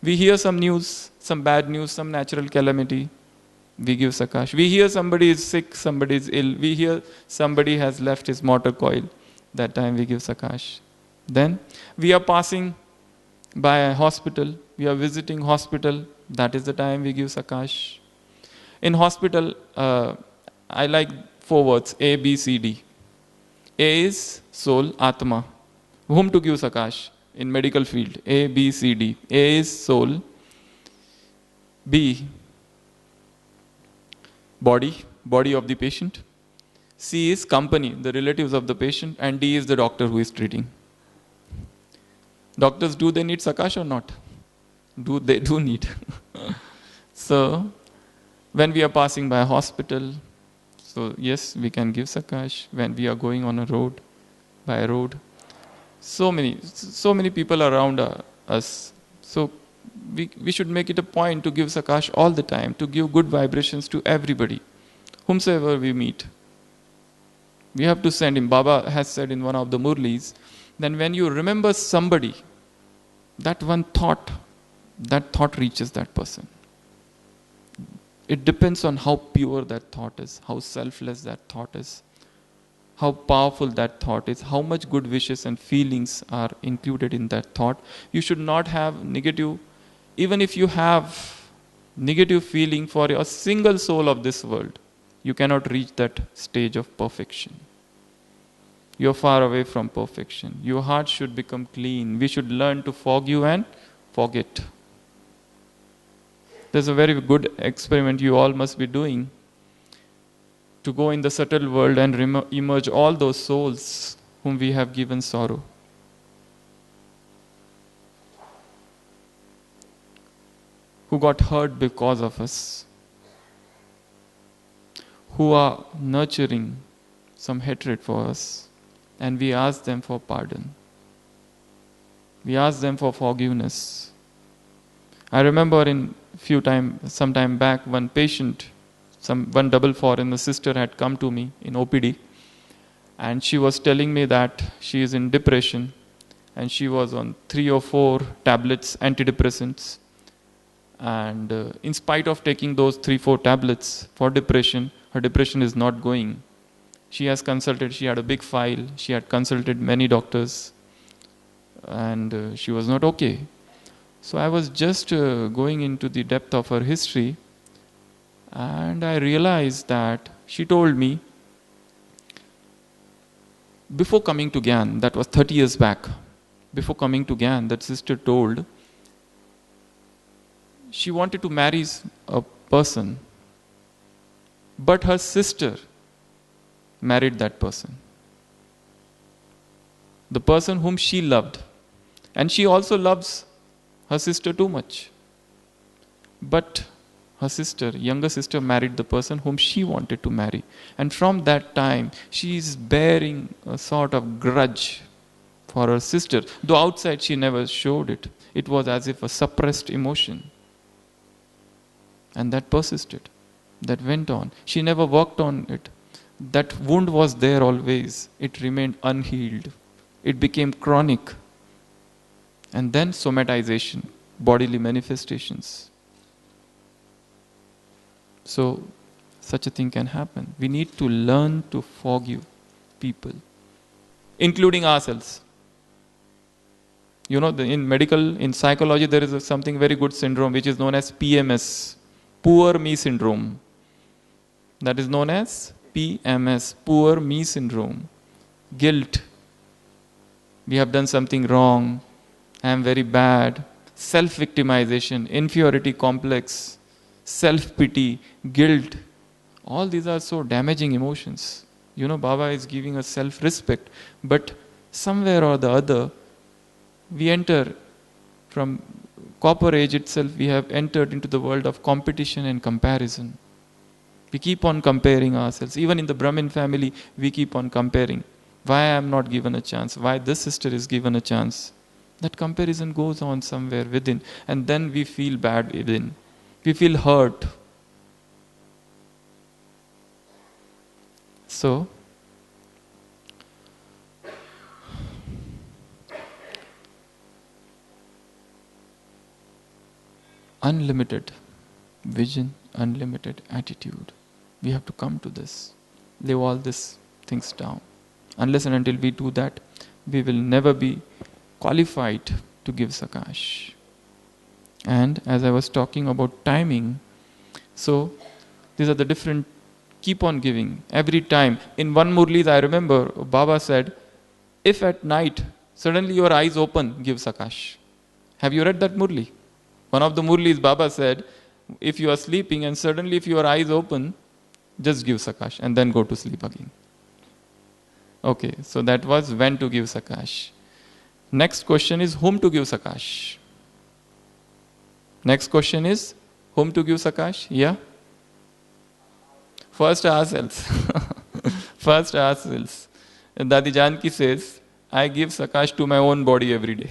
Speaker 2: we hear some news, some bad news, some natural calamity, we give Sakash. We hear somebody is sick, somebody is ill. We hear somebody has left his motor coil. That time we give Sakash. Then we are passing by a hospital, we are visiting hospital, that is the time we give Sakash. In hospital, I like 4 words, A, B, C, D. A is soul, Atma. Whom to give Sakash? In medical field, A, B, C, D. A is soul. B, body of the patient. C is company, the relatives of the patient. And D is the doctor who is treating. Doctors, do they need Sakash or not? They do need. So, when we are passing by a hospital, so yes, we can give Sakash. When we are going on a road, by a road, so many people around us. So we should make it a point to give Sakash all the time, to give good vibrations to everybody, whomsoever we meet. We have to send him. Baba has said in one of the Murlis, then when you remember somebody, that one thought, that thought reaches that person. It depends on how pure that thought is, how selfless that thought is, how powerful that thought is, how much good wishes and feelings are included in that thought. You should not have negative, even if you have negative feeling for a single soul of this world, you cannot reach that stage of perfection. You are far away from perfection. Your heart should become clean. We should learn to forgive and forget. There's a very good experiment you all must be doing, to go in the subtle world and emerge all those souls whom we have given sorrow. Who got hurt because of us. Who are nurturing some hatred for us. And we ask them for pardon. We ask them for forgiveness. I remember some time back, one patient, one double foreigner sister had come to me in OPD, and she was telling me that she is in depression, and she was on 3 or 4 tablets, antidepressants, and in spite of taking those 3-4 tablets for depression, her depression is not going. She has consulted, she had a big file, she had consulted many doctors, and she was not okay. So I was just going into the depth of her history, and I realized that she told me, before coming to Gyan, that was 30 years back, before coming to Gyan, that sister told, she wanted to marry a person, but her sister married that person. The person whom she loved. And she also loves her sister too much. But her sister, younger sister, married the person whom she wanted to marry. And from that time, she is bearing a sort of grudge for her sister. Though outside she never showed it. It was as if a suppressed emotion. And that persisted. That went on. She never worked on it. That wound was there always. It remained unhealed. It became chronic. And then somatization, bodily manifestations. So, such a thing can happen. We need to learn to forgive people, including ourselves. You know, in psychology, there is something very good syndrome which is known as PMS, poor me syndrome. That is known as PMS, poor me syndrome. Guilt. We have done something wrong. I am very bad. Self-victimization, inferiority complex, self-pity, guilt. All these are so damaging emotions. You know, Baba is giving us self-respect. But somewhere or the other, we enter from copper age itself, we have entered into the world of competition and comparison. We keep on comparing ourselves. Even in the Brahmin family, we keep on comparing. Why I am not given a chance? Why this sister is given a chance? That comparison goes on somewhere within, and then we feel bad within. We feel hurt. So, unlimited vision, unlimited attitude. We have to come to this. Lay all these things down. Unless and until we do that, we will never be qualified to give Sakash. And as I was talking about timing, so these are the different, keep on giving every time. In one Murli, I remember Baba said, if at night suddenly your eyes open, give Sakash. Have you read that Murli? One of the Murlis, Baba said, if you are sleeping and suddenly if your eyes open, just give Sakash and then go to sleep again. Okay, so that was when to give Sakash. Next question is whom to give Sakash. Next question is whom to give Sakash? Yeah? First ourselves. First ourselves. And Dadi Janki says, I give Sakash to my own body every day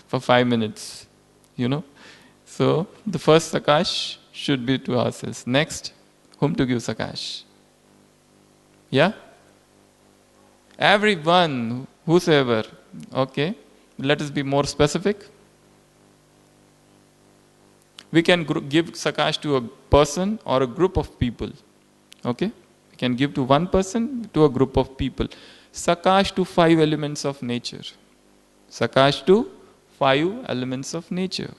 Speaker 2: for 5 minutes. You know? So the first Sakash should be to ourselves. Next, whom to give Sakash? Yeah? Everyone, whosoever. Okay? Let us be more specific. We can give Sakash to a person or a group of people. Okay? We can give to one person, to a group of people. Sakash to 5 elements of nature. Sakash to 5 elements of nature.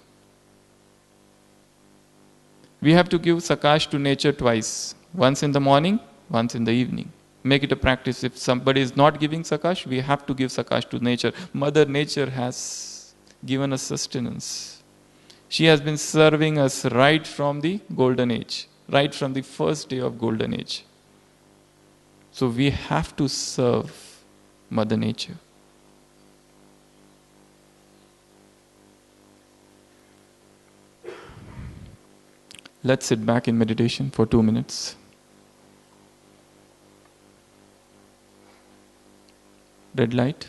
Speaker 2: We have to give Sakash to nature twice. Once in the morning, once in the evening. Make it a practice. If somebody is not giving Sakash, we have to give Sakash to nature. Mother Nature has given us sustenance. She has been serving us right from the golden age. Right from the first day of golden age. So we have to serve Mother Nature. Let's sit back in meditation for 2 minutes. Red light.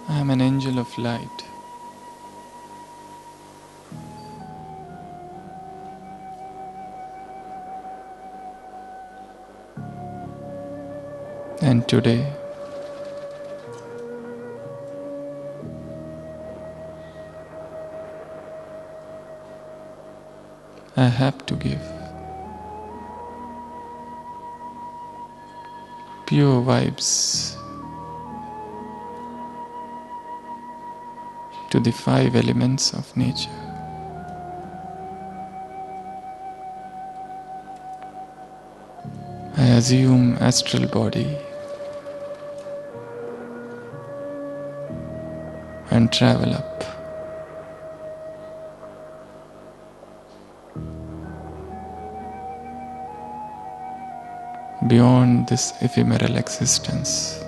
Speaker 2: I am an angel of light. And today, I have to give pure vibes to the 5 elements of nature. I assume astral body and travel up. Beyond this ephemeral existence.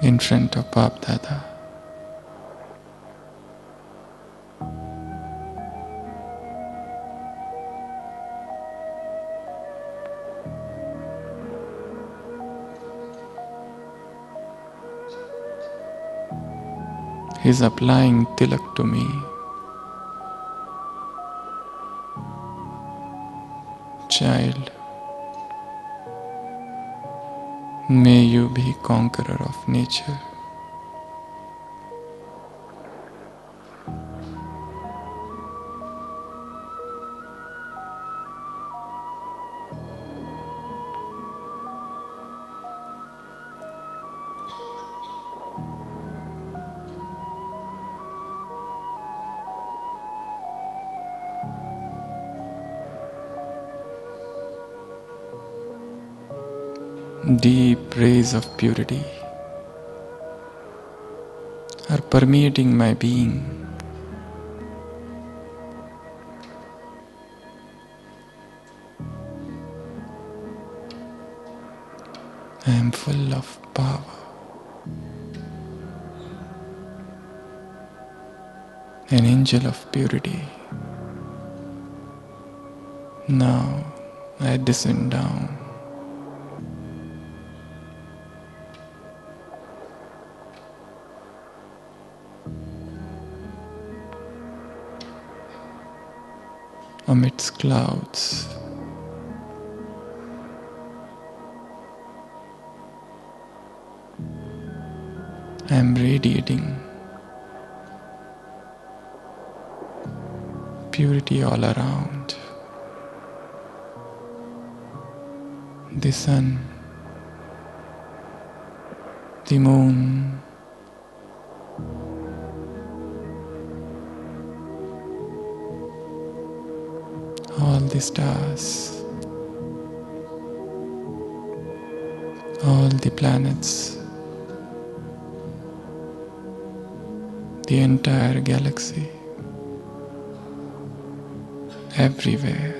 Speaker 2: In front of Bap Dada. He is applying tilak to me. Child, may you be conqueror of nature. deep rays of purity are permeating my being. I am full of power. An angel of purity. Now I descend down. Amidst clouds. I am radiating purity all around. The sun, the moon, all the stars, all the planets, the entire galaxy, everywhere.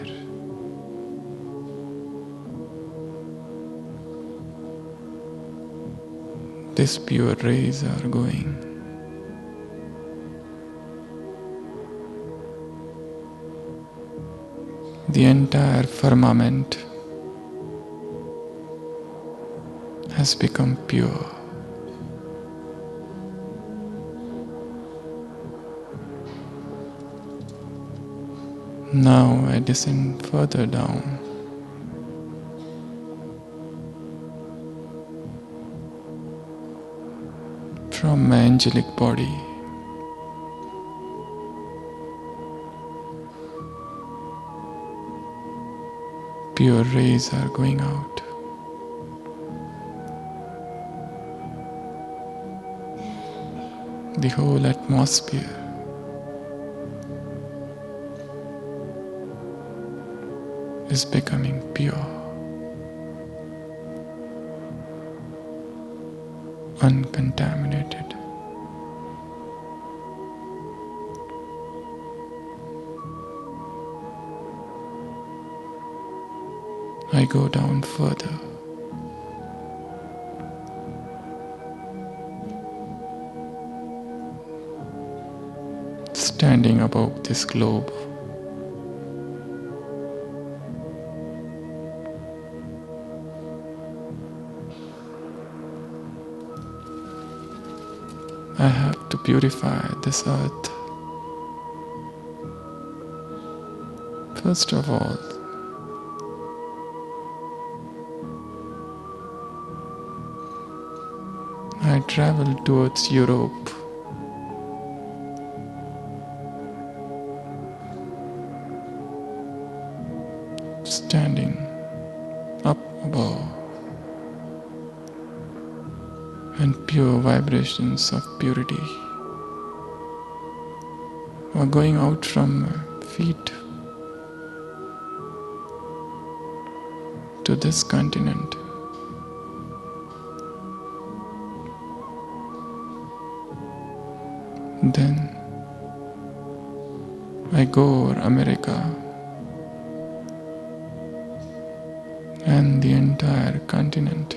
Speaker 2: These pure rays are going. The entire firmament has become pure. Now I descend further down. From my angelic body, pure rays are going out. The whole atmosphere is becoming pure, uncontaminated. I go down further. Standing above this globe, I have to purify this earth. First of all, I travel towards Europe. Standing up above, and pure vibrations of purity are going out from my feet to this continent. Then I go over America and the entire continent.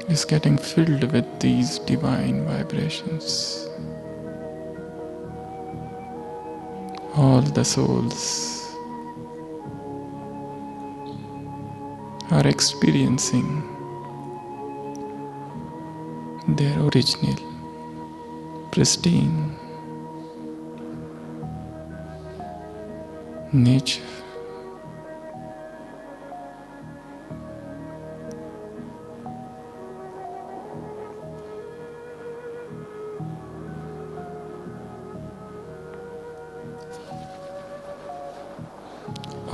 Speaker 2: Is getting filled with these divine vibrations. All the souls are experiencing their original, pristine nature.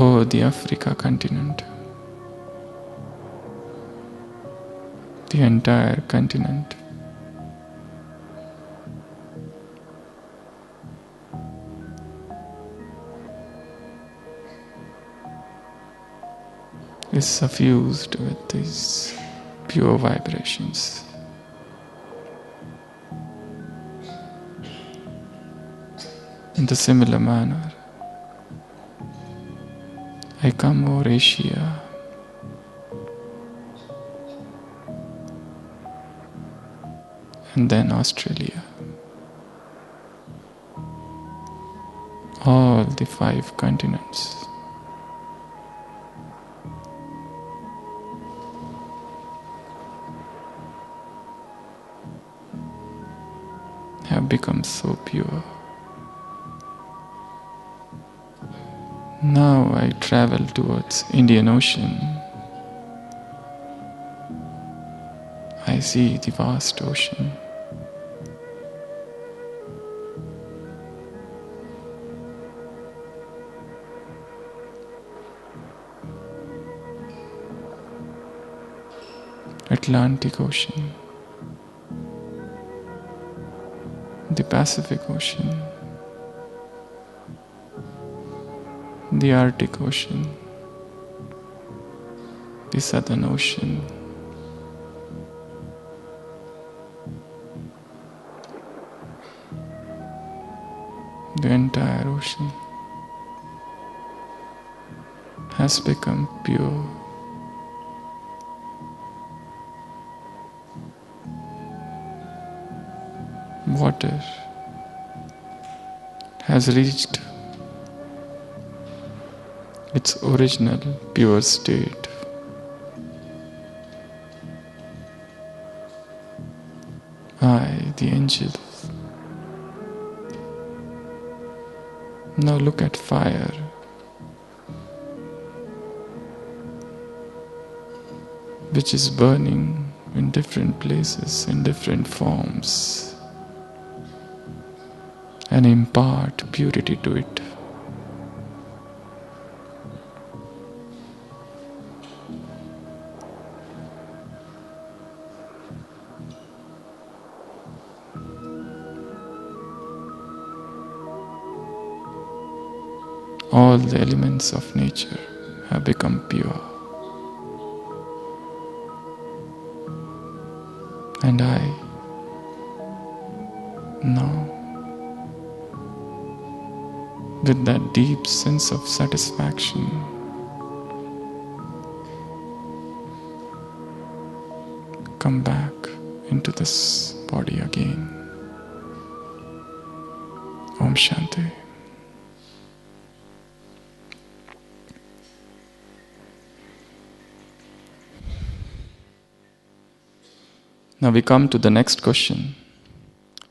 Speaker 2: Oh, the Africa continent, the entire continent is suffused with these pure vibrations. In the similar manner, I come over Asia, and then Australia. All the 5 continents. Have become so pure. Now I travel towards Indian Ocean. I see the vast ocean. Atlantic Ocean, the Pacific Ocean, the Arctic Ocean, the Southern Ocean, the entire ocean has become pure. Water has reached its original pure state. I, the angel. Now look at fire. Which is burning in different places, in different forms, and impart purity to it. All the elements of nature have become pure. And I now, with that deep sense of satisfaction, come back into this body again. Om Shanti. Now we come to the next question.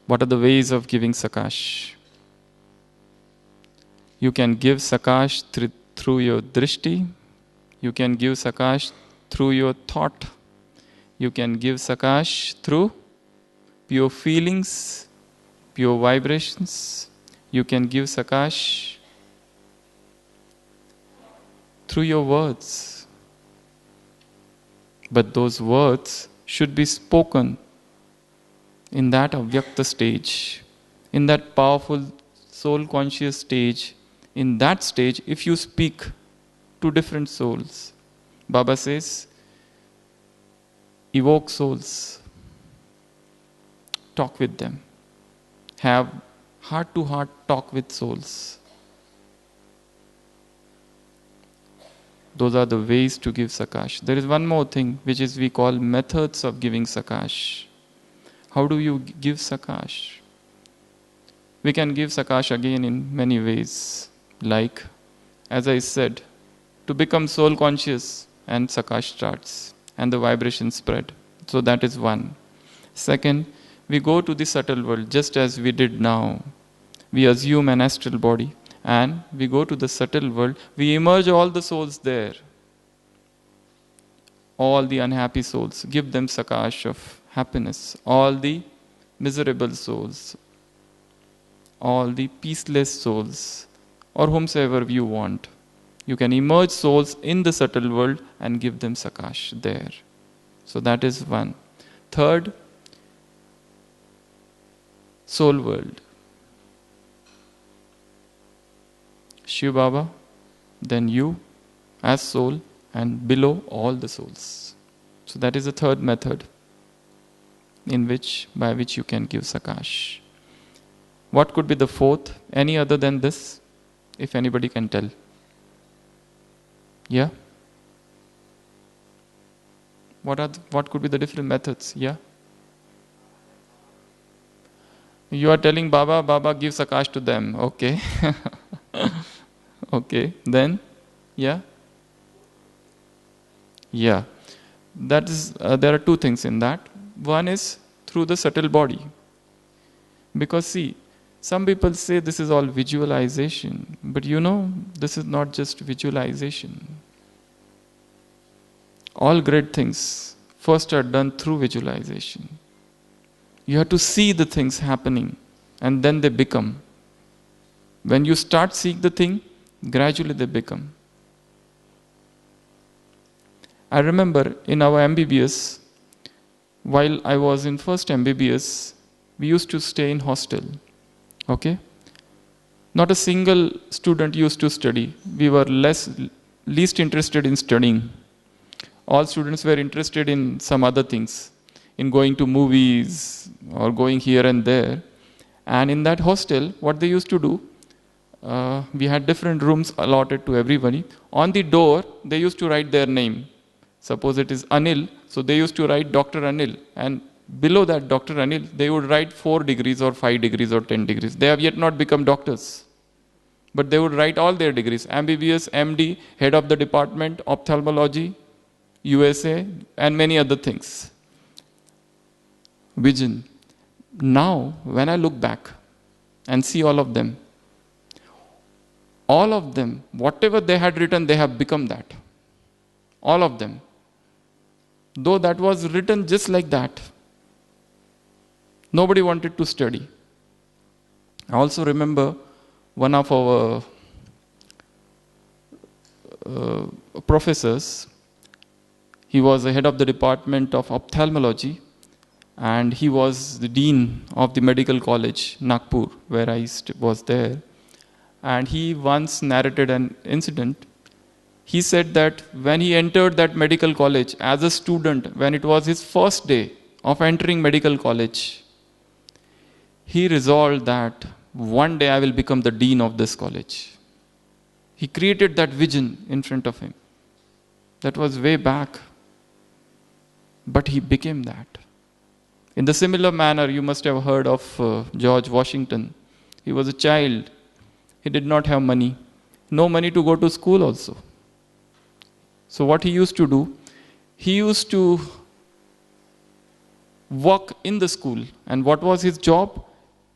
Speaker 2: What are the ways of giving Sakash? You can give Sakash through your drishti. You can give Sakash through your thought. You can give Sakash through pure feelings, pure vibrations. You can give Sakash through your words. But those words should be spoken in that avyakta stage, in that powerful soul conscious stage. In that stage, if you speak to different souls, Baba says, evoke souls, talk with them, have heart to heart talk with souls. Those are the ways to give Sakash. There is one more thing which is we call methods of giving Sakash. How do you give Sakash? We can give Sakash again in many ways. Like, as I said, to become soul conscious and Sakash starts and the vibration spread. So that is one. Second, we go to the subtle world just as we did now. We assume an astral body and we go to the subtle world. We immerse all the souls there. All the unhappy souls, give them Sakash of happiness. All the miserable souls, all the peaceless souls, or whomsoever you want. You can immerse souls in the subtle world and give them Sakash there. So that is one. Third, soul world. Shiva Baba, then you as soul, and below all the souls. So that is the third method by which you can give Sakash. What could be the fourth? Any other than this? If anybody can tell. Yeah? What could be the different methods? Yeah? You are telling Baba, give Sakash to them. Okay. Okay. Then? Yeah? Yeah. That is, there are two things in that. One is through the subtle body. Because see, some people say this is all visualization. But this is not just visualization. All great things first are done through visualization. You have to see the things happening and then they become. When you start seeing the thing, gradually they become. I remember in our MBBS, while I was in first MBBS, we used to stay in hostel. Okay? Not a single student used to study. We were least interested in studying. All students were interested in some other things, in going to movies or going here and there. And in that hostel, what they used to do, we had different rooms allotted to everybody. On the door, they used to write their name. Suppose it is Anil, so they used to write Dr. Anil. And below that Dr. Anil, they would write 4 degrees or 5 degrees or 10 degrees. They have yet not become doctors. But they would write all their degrees. MBBS, MD, head of the department, ophthalmology, USA, and many other things. Vision. Now, when I look back and see all of them, whatever they had written, they have become that. All of them. Though that was written just like that. Nobody wanted to study. I also remember one of our professors. He was the head of the department of ophthalmology and he was the dean of the medical college, Nagpur, where I was there. And he once narrated an incident. He said that when he entered that medical college as a student, when it was his first day of entering medical college, he resolved that one day I will become the dean of this college. He created that vision in front of him. That was way back. But he became that. In the similar manner, you must have heard of George Washington. He was a child. He did not have money. No money to go to school also. So what he used to do, he used to work in the school. And what was his job?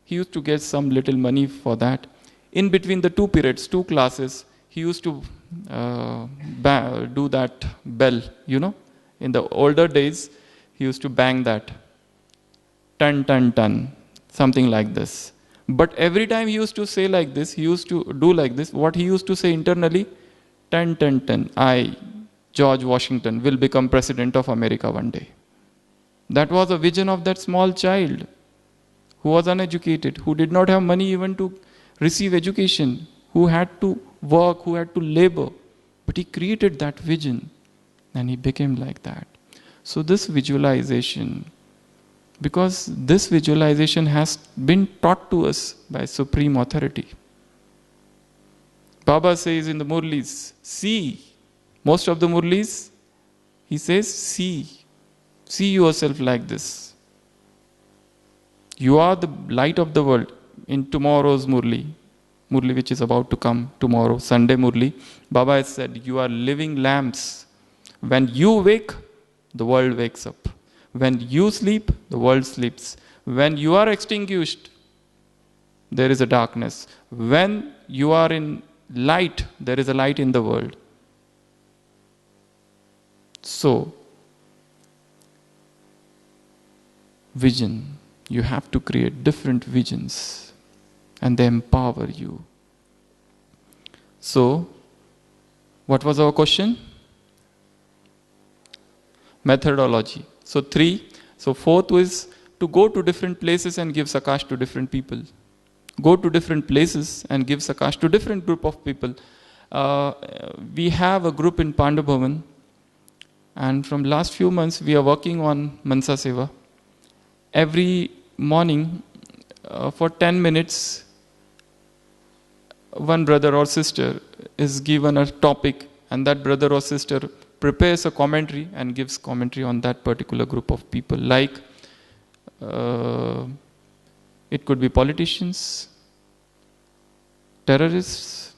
Speaker 2: He used to get some little money for that. In between the 2 periods, 2 classes, he used to do that bell, In the older days, he used to bang that. Ton, ton, ton. Something like this. But every time he used to say like this, he used to do like this. What he used to say internally, ton, ton, ton. I, George Washington, will become president of America one day. That was a vision of that small child who was uneducated, who did not have money even to receive education, who had to work, who had to labor. But he created that vision and he became like that. So this visualization, because this visualization has been taught to us by Supreme Authority. Baba says in the Murlis, see. Most of the Murlis, he says, see. See yourself like this. You are the light of the world. In tomorrow's Murli which is about to come tomorrow, Sunday Murli, Baba has said, you are living lamps. When you wake, the world wakes up. When you sleep, the world sleeps. When you are extinguished, there is a darkness. When you are in light, there is a light in the world. So, vision. You have to create different visions and they empower you. So, what was our question? Methodology. So 3. So 4th was to go to different places and give Sakash to different people. Go to different places and give Sakash to different group of people. we have a group in Pandabhavan, and from last few months we are working on Mansa Seva. Every morning, for 10 minutes, one brother or sister is given a topic, and that brother or sister prepares a commentary and gives commentary on that particular group of people. Like, it could be politicians, terrorists,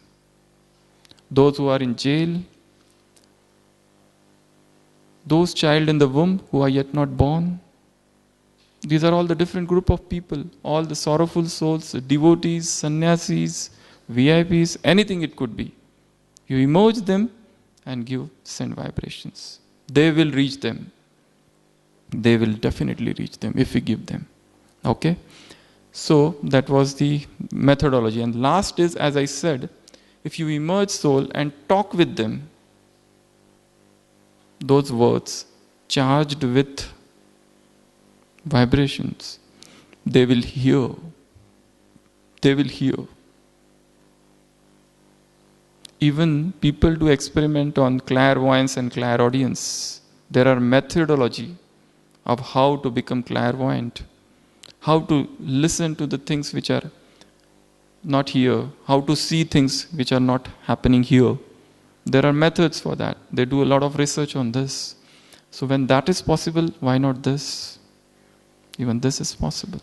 Speaker 2: those who are in jail, those child in the womb who are yet not born. These are all the different group of people, all the sorrowful souls, devotees, sannyasis, VIPs, anything it could be. You emerge them and send vibrations. They will reach them. They will definitely reach them if we give them. Okay? So that was the methodology. And last is, as I said, if you emerge soul and talk with them, those words charged with vibrations, they will hear. They will hear. Even people do experiment on clairvoyance and clairaudience. There are methodology of how to become clairvoyant, how to listen to the things which are not here, how to see things which are not happening here. There are methods for that. They do a lot of research on this. So when that is possible, why not this? Even this is possible.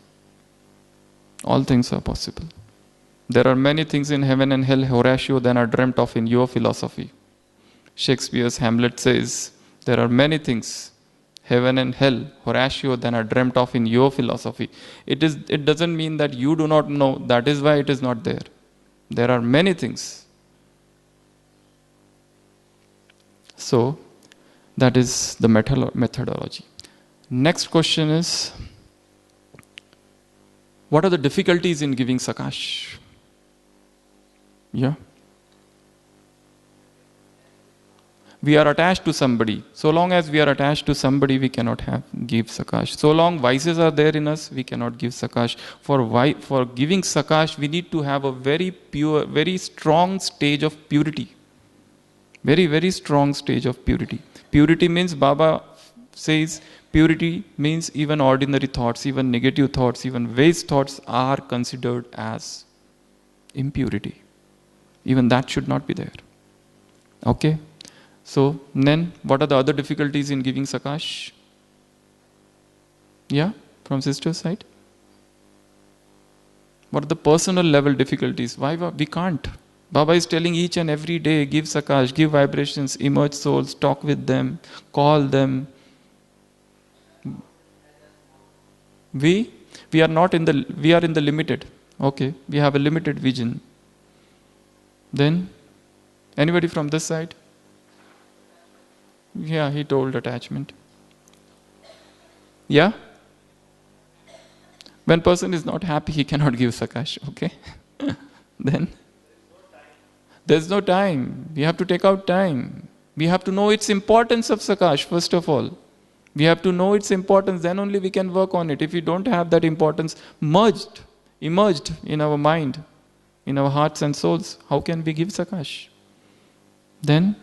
Speaker 2: All things are possible. There are many things in heaven and hell, Horatio, than are dreamt of in your philosophy. Shakespeare's Hamlet says, there are many things, heaven and hell, Horatio, than are dreamt of in your philosophy. It doesn't mean that you do not know, that is why it is not there. There are many things. So, that is the methodology. Next question is, what are the difficulties in giving Sakash? Yeah. We are attached to somebody. So long as we are attached to somebody, we cannot give Sakash. So long vices are there in us, we cannot give Sakash. For giving Sakash, we need to have a very pure, very strong stage of purity. Very, very strong stage of purity. Purity means, Baba says, purity means even ordinary thoughts, even negative thoughts, even waste thoughts are considered as impurity. Even that should not be there. Okay? So, then, what are the other difficulties in giving Sakash? Yeah? From sister's side? What are the personal level difficulties? Why we can't? Baba is telling each and every day, give Sakash, give vibrations, emerge souls, talk with them, call them. We are not in the, we are in the limited. Okay, we have a limited vision. Then, anybody from this side? Yeah, he told attachment. Yeah? When person is not happy, he cannot give Sakash. Okay? Then? There's no time. We have to take out time. We have to know its importance of Sakash, first of all. We have to know its importance, then only we can work on it. If we don't have that importance emerged in our mind, in our hearts and souls, how can we give Sakash? Then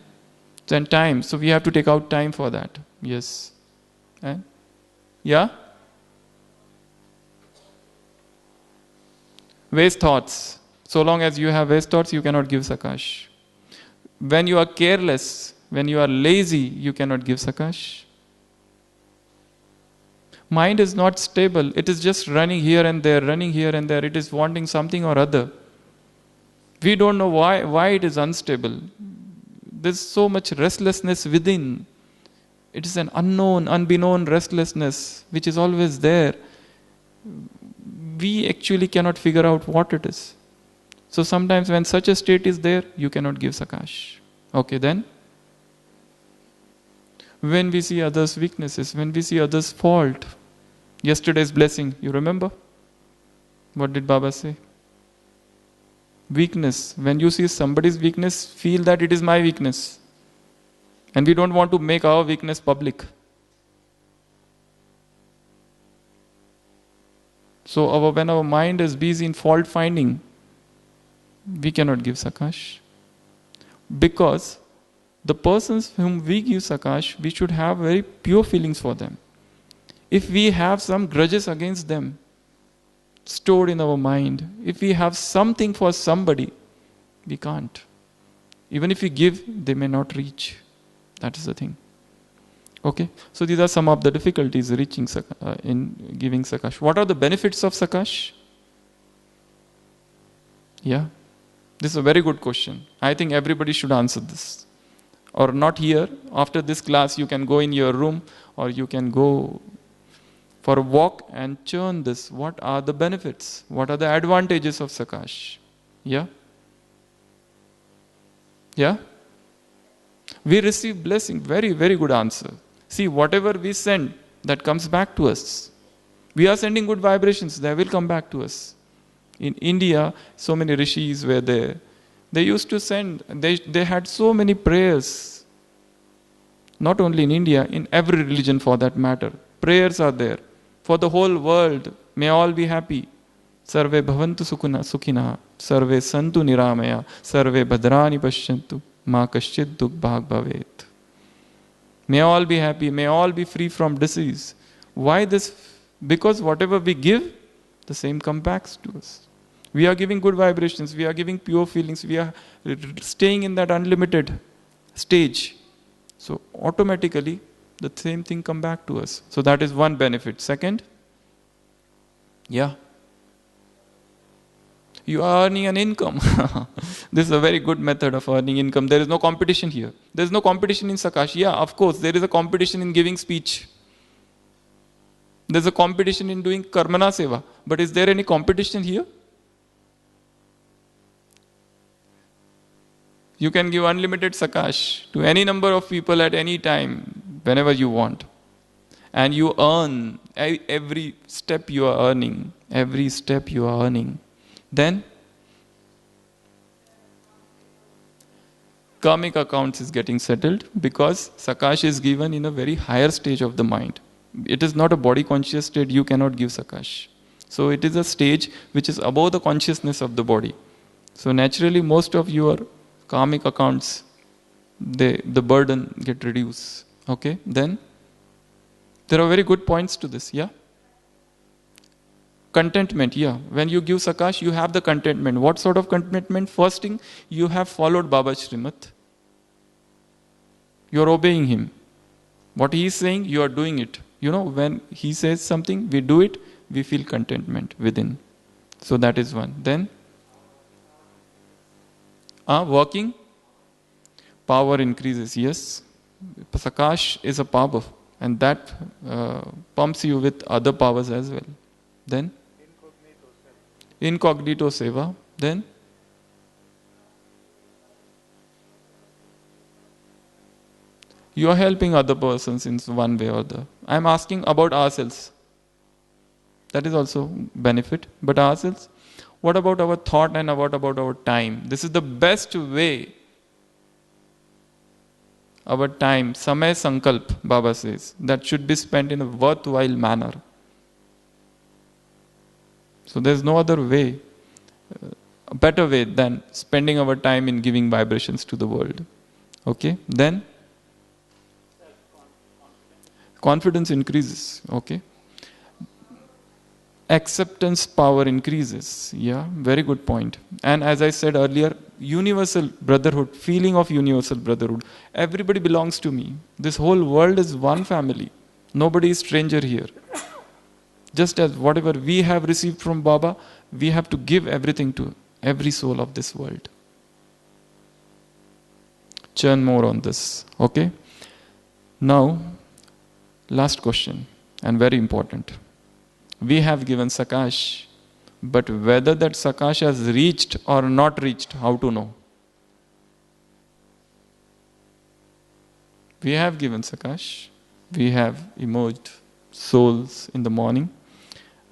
Speaker 2: time. So we have to take out time for that. Yes. Yeah? Waste thoughts. So long as you have waste thoughts, you cannot give Sakash. When you are careless, when you are lazy, you cannot give Sakash. Mind is not stable. It is just running here and there, running here and there. It is wanting something or other. We don't know why it is unstable. There's so much restlessness within. It is an unknown, unbeknown restlessness which is always there. We actually cannot figure out what it is. So sometimes when such a state is there, you cannot give Sakash. Okay, then? When we see others' weaknesses, when we see others' fault, yesterday's blessing, you remember? What did Baba say? Weakness. When you see somebody's weakness, feel that it is my weakness. And we don't want to make our weakness public. So when our mind is busy in fault finding, we cannot give Sakash. Because the persons whom we give Sakash, we should have very pure feelings for them. If we have some grudges against them stored in our mind, if we have something for somebody, we can't. Even if we give, they may not reach. That is the thing. Okay, so these are some of the difficulties reaching in giving Sakash. What are the benefits of Sakash? Yeah, this is a very good question. I think everybody should answer this. Or not here. After this class, you can go in your room or you can go for a walk and churn this. What are the benefits? What are the advantages of Sakash? Yeah? Yeah? We receive blessing. Very, very good answer. See, whatever we send, that comes back to us. We are sending good vibrations, they will come back to us. In India, so many rishis were there. They used to send, they had so many prayers. Not only in India, in every religion for that matter. Prayers are there. For the whole world, may all be happy. Sarve bhavantu sukhina, sarve santu niramaya, sarve bhadrani pashyantu, ma kaschid dukh bhag bhavet. May all be happy, may all be free from disease. Why this? Because whatever we give, the same comes back to us. We are giving good vibrations, we are giving pure feelings, we are staying in that unlimited stage. So automatically, the same thing comes back to us. So that is one benefit. Second, yeah, you are earning an income. This is a very good method of earning income. There is no competition here. There is no competition in Sakash. Yeah, of course, there is a competition in giving speech. There is a competition in doing Karmana Seva. But is there any competition here? You can give unlimited Sakash to any number of people at any time, whenever you want. And you earn every step you are earning. Every step you are earning. Then karmic accounts is getting settled because Sakash is given in a very higher stage of the mind. It is not a body conscious state, you cannot give Sakash. So it is a stage which is above the consciousness of the body. So naturally most of your karmic accounts, the burden get reduced. Okay, then there are very good points to this, yeah? Contentment, yeah. When you give Sakash, you have the contentment. What sort of contentment? First thing, you have followed Baba's Srimad. You are obeying him. What he is saying, you are doing it. You know, when he says something, we do it, we feel contentment within. So that is one. Then, working, power increases, yes. Sakash is a power and that pumps you with other powers as well. Then, incognito seva. Then, you are helping other persons in one way or the other. I am asking about ourselves. That is also benefit. But ourselves, what about our thought and what about our time? This is the best way. Our time, samay sankalp, Baba says, that should be spent in a worthwhile manner. So there is no other way, a better way than spending our time in giving vibrations to the world. Okay, then confidence increases. Okay, acceptance power increases. Yeah, very good point. And as I said earlier, universal brotherhood, feeling of universal brotherhood. Everybody belongs to me. This whole world is one family. Nobody is stranger here. Just as whatever we have received from Baba, we have to give everything to every soul of this world. Churn more on this. Okay? Now, last question, and very important. We have given Sakash, but whether that Sakash has reached or not reached, how to know? We have given Sakash. We have emerged souls in the morning.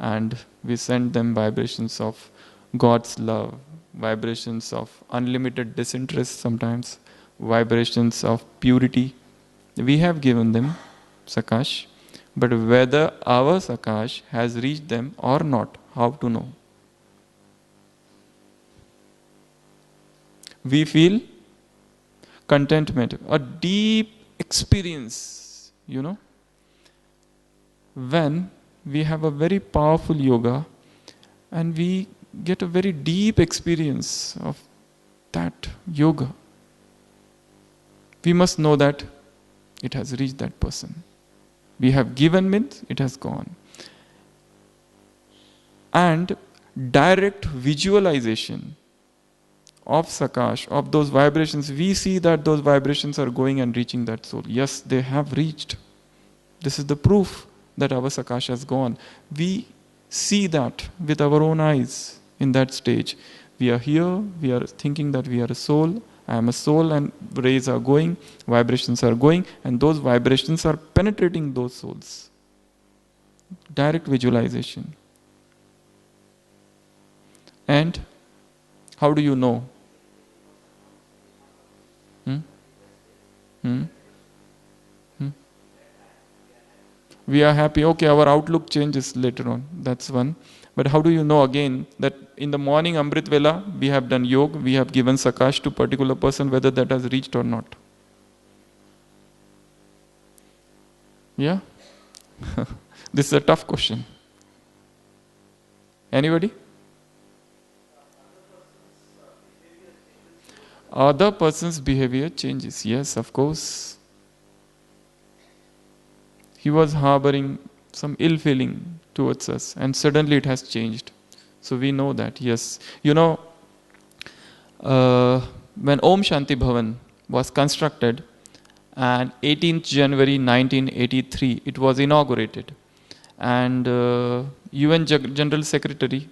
Speaker 2: And we send them vibrations of God's love, vibrations of unlimited disinterest sometimes, vibrations of purity. We have given them Sakash, but whether our Sakash has reached them or not, how to know? We feel contentment, a deep experience, when we have a very powerful yoga and we get a very deep experience of that yoga, we must know that it has reached that person. We have given means it has gone. And direct visualization of Sakash, of those vibrations, we see that those vibrations are going and reaching that soul. Yes, they have reached. This is the proof that our Sakash has gone. We see that with our own eyes in that stage. We are here, we are thinking that we are a soul. I am a soul, and rays are going, vibrations are going, and those vibrations are penetrating those souls. Direct visualization. And how do you know? We are happy. Okay, our outlook changes later on. That's one. But how do you know again that in the morning Amrit Vela we have done yoga, we have given Sakash to particular person, whether that has reached or not? Yeah? This is a tough question. Anybody? Other person's behavior changes. Yes, of course. He was harboring some ill feeling towards us, and suddenly it has changed. So we know that, yes. When Om Shanti Bhavan was constructed, and 18th January 1983, it was inaugurated. And UN General Secretary,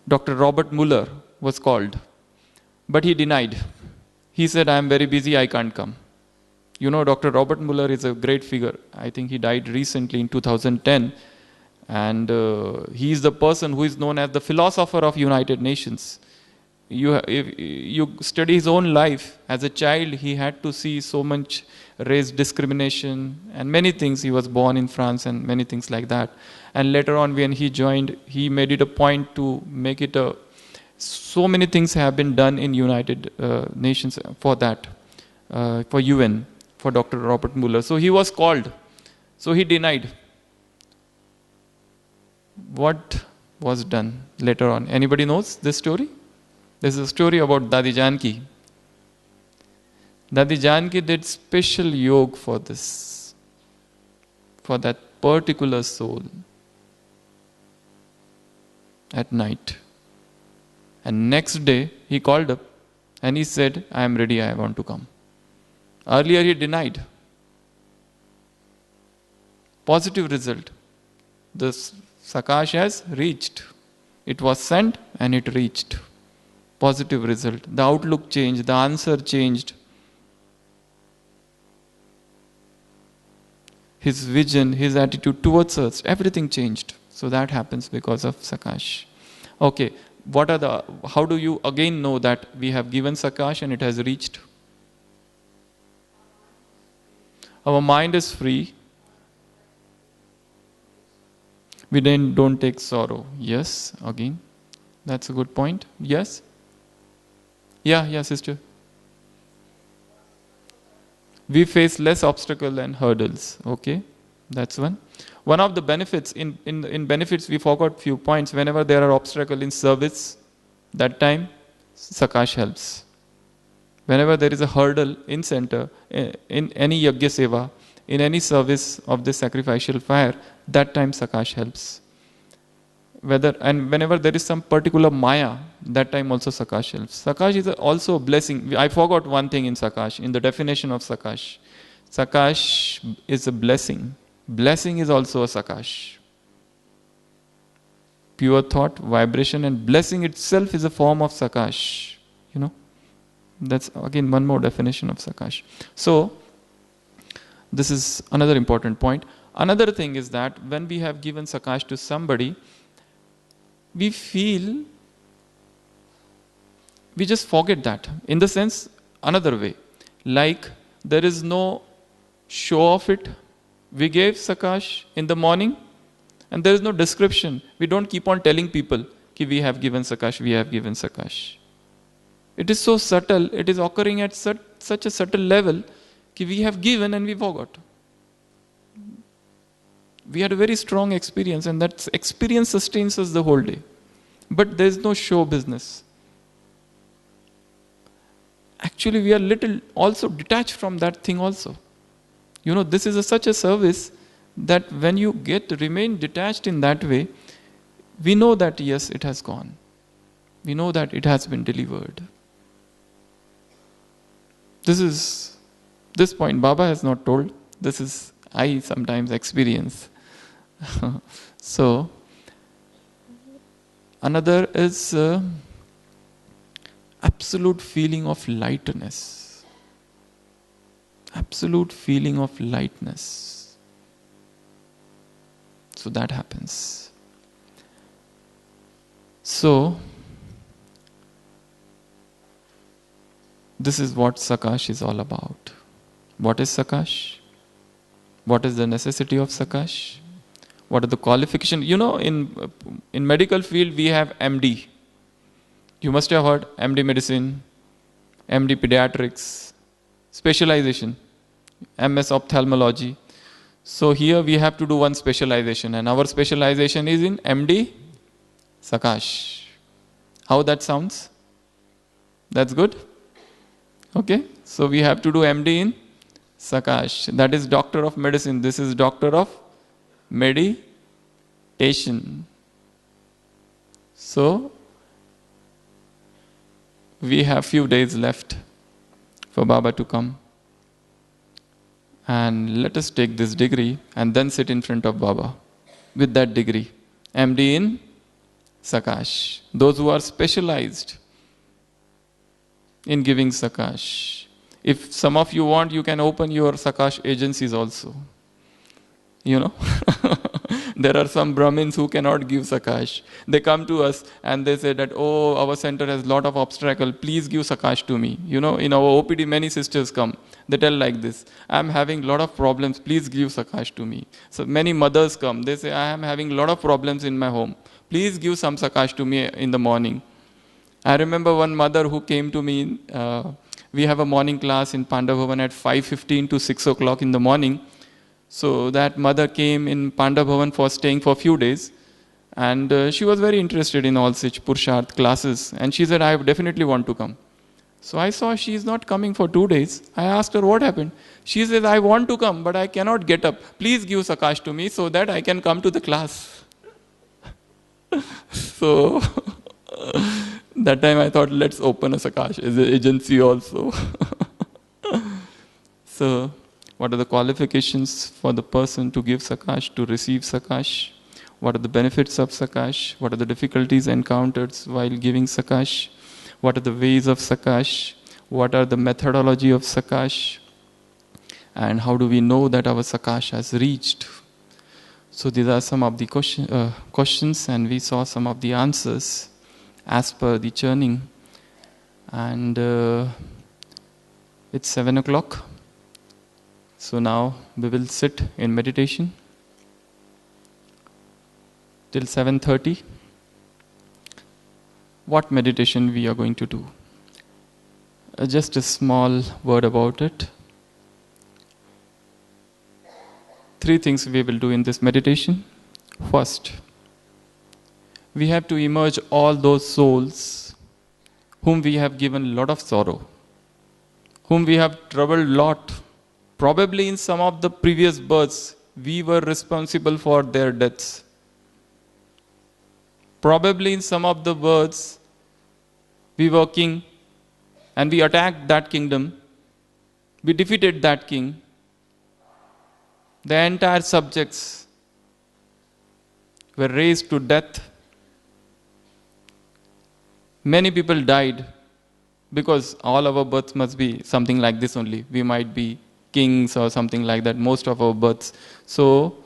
Speaker 2: Dr. Robert Mueller, was called. But he denied. He said, I am very busy, I can't come. Dr. Robert Mueller is a great figure. I think he died recently in 2010. And he is the person who is known as the philosopher of United Nations. If you study his own life, as a child he had to see so much race discrimination and many things. He was born in France and many things like that. And later on when he joined, he made it a point to make it so many things have been done in United Nations for that, for UN, for Dr. Robert Mueller. So he was called. So he denied. What was done later on? Anybody knows this story? This is a story about Dadi Janki. Dadi Janki did special yoga for this, for that particular soul at night. And next day he called up and he said, I am ready, I want to come. Earlier he denied. Positive result. The Sakash has reached. It was sent and it reached. Positive result. The outlook changed, the answer changed. His vision, his attitude towards us, everything changed. So that happens because of Sakash. Okay, how do you again know that we have given Sakash and it has reached? Our mind is free. We then don't take sorrow. Yes, again. That's a good point. Yes? Yeah, sister. We face less obstacle and hurdles. Okay, that's one. One of the benefits, in benefits we forgot few points. Whenever there are obstacles in service, that time Sakash helps. Whenever there is a hurdle in center, in any Yajna Seva, in any service of the sacrificial fire, that time Sakash helps. Whenever there is some particular Maya, that time also Sakash helps. Sakash is also a blessing. I forgot one thing in Sakash, in the definition of Sakash. Sakash is a blessing. Blessing is also a Sakash. Pure thought, vibration, and blessing itself is a form of Sakash. That's again one more definition of Sakash. So, this is another important point. Another thing is that when we have given Sakash to somebody, we just forget that. In the sense, another way. Like, there is no show of it. We gave Sakash in the morning, and there is no description. We don't keep on telling people, we have given Sakash, we have given Sakash. It is so subtle, it is occurring at such a subtle level that we have given and we forgot. We had a very strong experience, and that experience sustains us the whole day. But there is no show business. Actually, we are little also detached from that thing also. This is such a service that when you remain detached in that way, we know that yes, it has gone. We know that it has been delivered. This point Baba has not told. This is I sometimes experience. So, another is absolute feeling of lightness. Absolute feeling of lightness. So that happens. So, this is what Sakash is all about. What is Sakash? What is the necessity of Sakash? What are the qualifications? In medical field we have MD. You must have heard MD medicine, MD pediatrics, specialization, MS ophthalmology. So here we have to do one specialization, and our specialization is in MD Sakash. How that sounds? That's good? Okay, so we have to do MD in Sakash. That is doctor of medicine. This is doctor of meditation. So, we have few days left for Baba to come. And let us take this degree and then sit in front of Baba with that degree. MD in Sakash. Those who are specialized in giving Sakash. If some of you want, you can open your Sakash agencies also. There are some Brahmins who cannot give Sakash. They come to us and they say that, oh, our center has lot of obstacle. Please give Sakash to me. In our OPD, many sisters come. They tell like this, I am having lot of problems. Please give Sakash to me. So many mothers come. They say, I am having lot of problems in my home. Please give some Sakash to me in the morning. I remember one mother who came to me. We have a morning class in Pandavbhavan at 5:15 to 6 o'clock in the morning. So that mother came in Pandavbhavan for staying for a few days, and she was very interested in all such Purusharth classes, and she said, I definitely want to come. So I saw she is not coming for 2 days. I asked her what happened. She says, I want to come, but I cannot get up. Please give Sakash to me so that I can come to the class. So that time I thought, let's open a Sakash as an agency also. So, what are the qualifications for the person to give Sakash, to receive Sakash? What are the benefits of Sakash? What are the difficulties encountered while giving Sakash? What are the ways of Sakash? What are the methodology of Sakash? And how do we know that our Sakash has reached? So these are some of the questions, and we saw some of the answers as per the churning. And it's 7 o'clock. So now we will sit in meditation till 7:30. What meditation we are going to do? Just a small word about it. 3 things we will do in this meditation. First, we have to emerge all those souls whom we have given a lot of sorrow, whom we have troubled lot. Probably in some of the previous births, we were responsible for their deaths. Probably in some of the births, we were king and we attacked that kingdom. We defeated that king. The entire subjects were raised to death. Many people died because all our births must be something like this only. We might be kings or something like that, most of our births. So,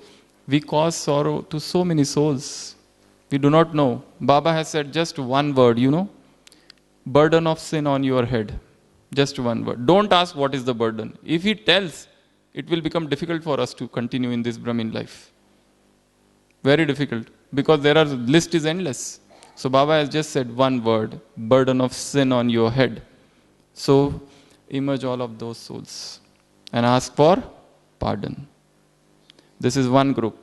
Speaker 2: we cause sorrow to so many souls. We do not know. Baba has said just one word, burden of sin on your head. Just one word. Don't ask what is the burden. If he tells, it will become difficult for us to continue in this Brahmin life. Very difficult. Because list is endless. So Baba has just said one word, burden of sin on your head. So emerge all of those souls and ask for pardon. This is one group.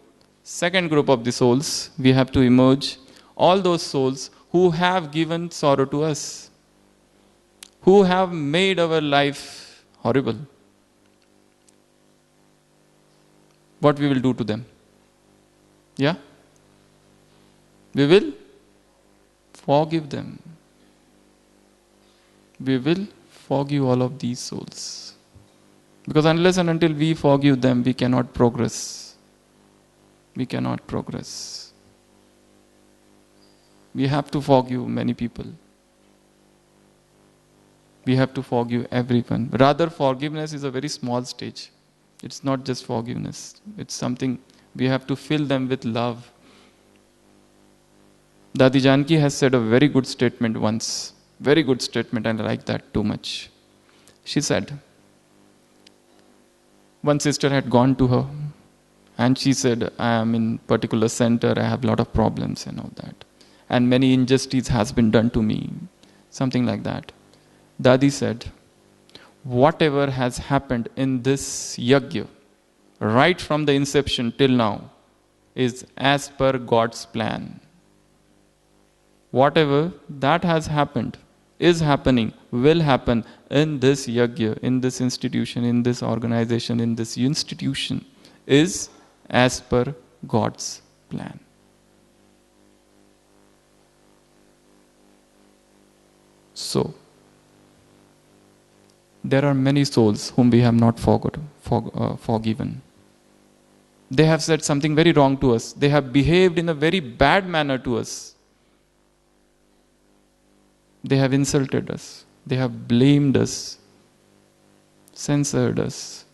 Speaker 2: Second group of the souls, we have to emerge all those souls who have given sorrow to us, who have made our life horrible. What we will do to them? Yeah? We will forgive them. We will forgive all of these souls. Because unless and until we forgive them, we cannot progress. We cannot progress. We have to forgive many people. We have to forgive everyone. Rather, forgiveness is a very small stage. It's not just forgiveness. It's something we have to fill them with love. Dadi Janki has said a very good statement once. Very good statement, and I like that too much. She said, one sister had gone to her and she said, I am in particular center, I have a lot of problems and all that. And many injustice has been done to me. Something like that. Dadi said, whatever has happened in this yajna, right from the inception till now, is as per God's plan. Whatever that has happened, is happening, will happen in this yajna, in this institution, in this organization, in this institution, is as per God's plan. So, there are many souls whom we have not forgiven. They have said something very wrong to us. They have behaved in a very bad manner to us. They have insulted us. They have blamed us, censored us,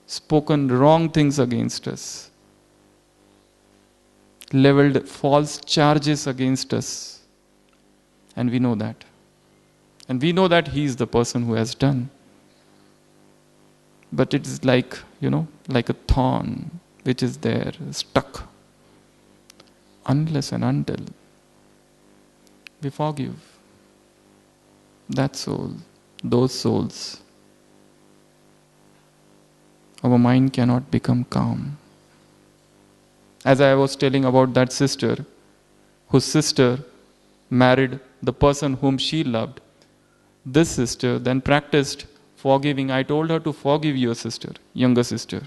Speaker 2: spoken wrong things against us, leveled false charges against us. And we know that. And we know that he is the person who has done. But it is like, like a thorn which is there, stuck. Unless and until we forgive that soul, those souls, our mind cannot become calm. As I was telling about that sister, whose sister married the person whom she loved, this sister then practiced forgiving. I told her to forgive your sister, younger sister.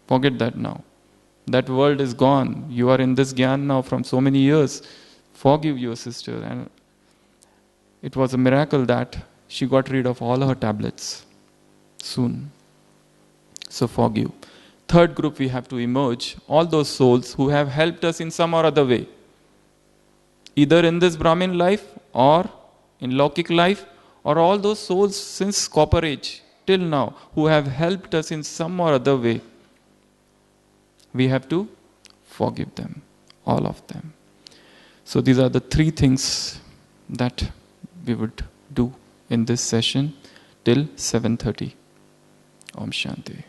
Speaker 2: Forget that now. That world is gone. You are in this Gyan now from so many years. Forgive your sister. And it was a miracle that she got rid of all her tablets soon. So forgive. Third group, we have to emerge all those souls who have helped us in some or other way. Either in this Brahmin life or in Lokik life, or all those souls since Copper Age till now who have helped us in some or other way. We have to forgive them, all of them. So these are the three things that we would do in this session till 7:30. Om Shanti.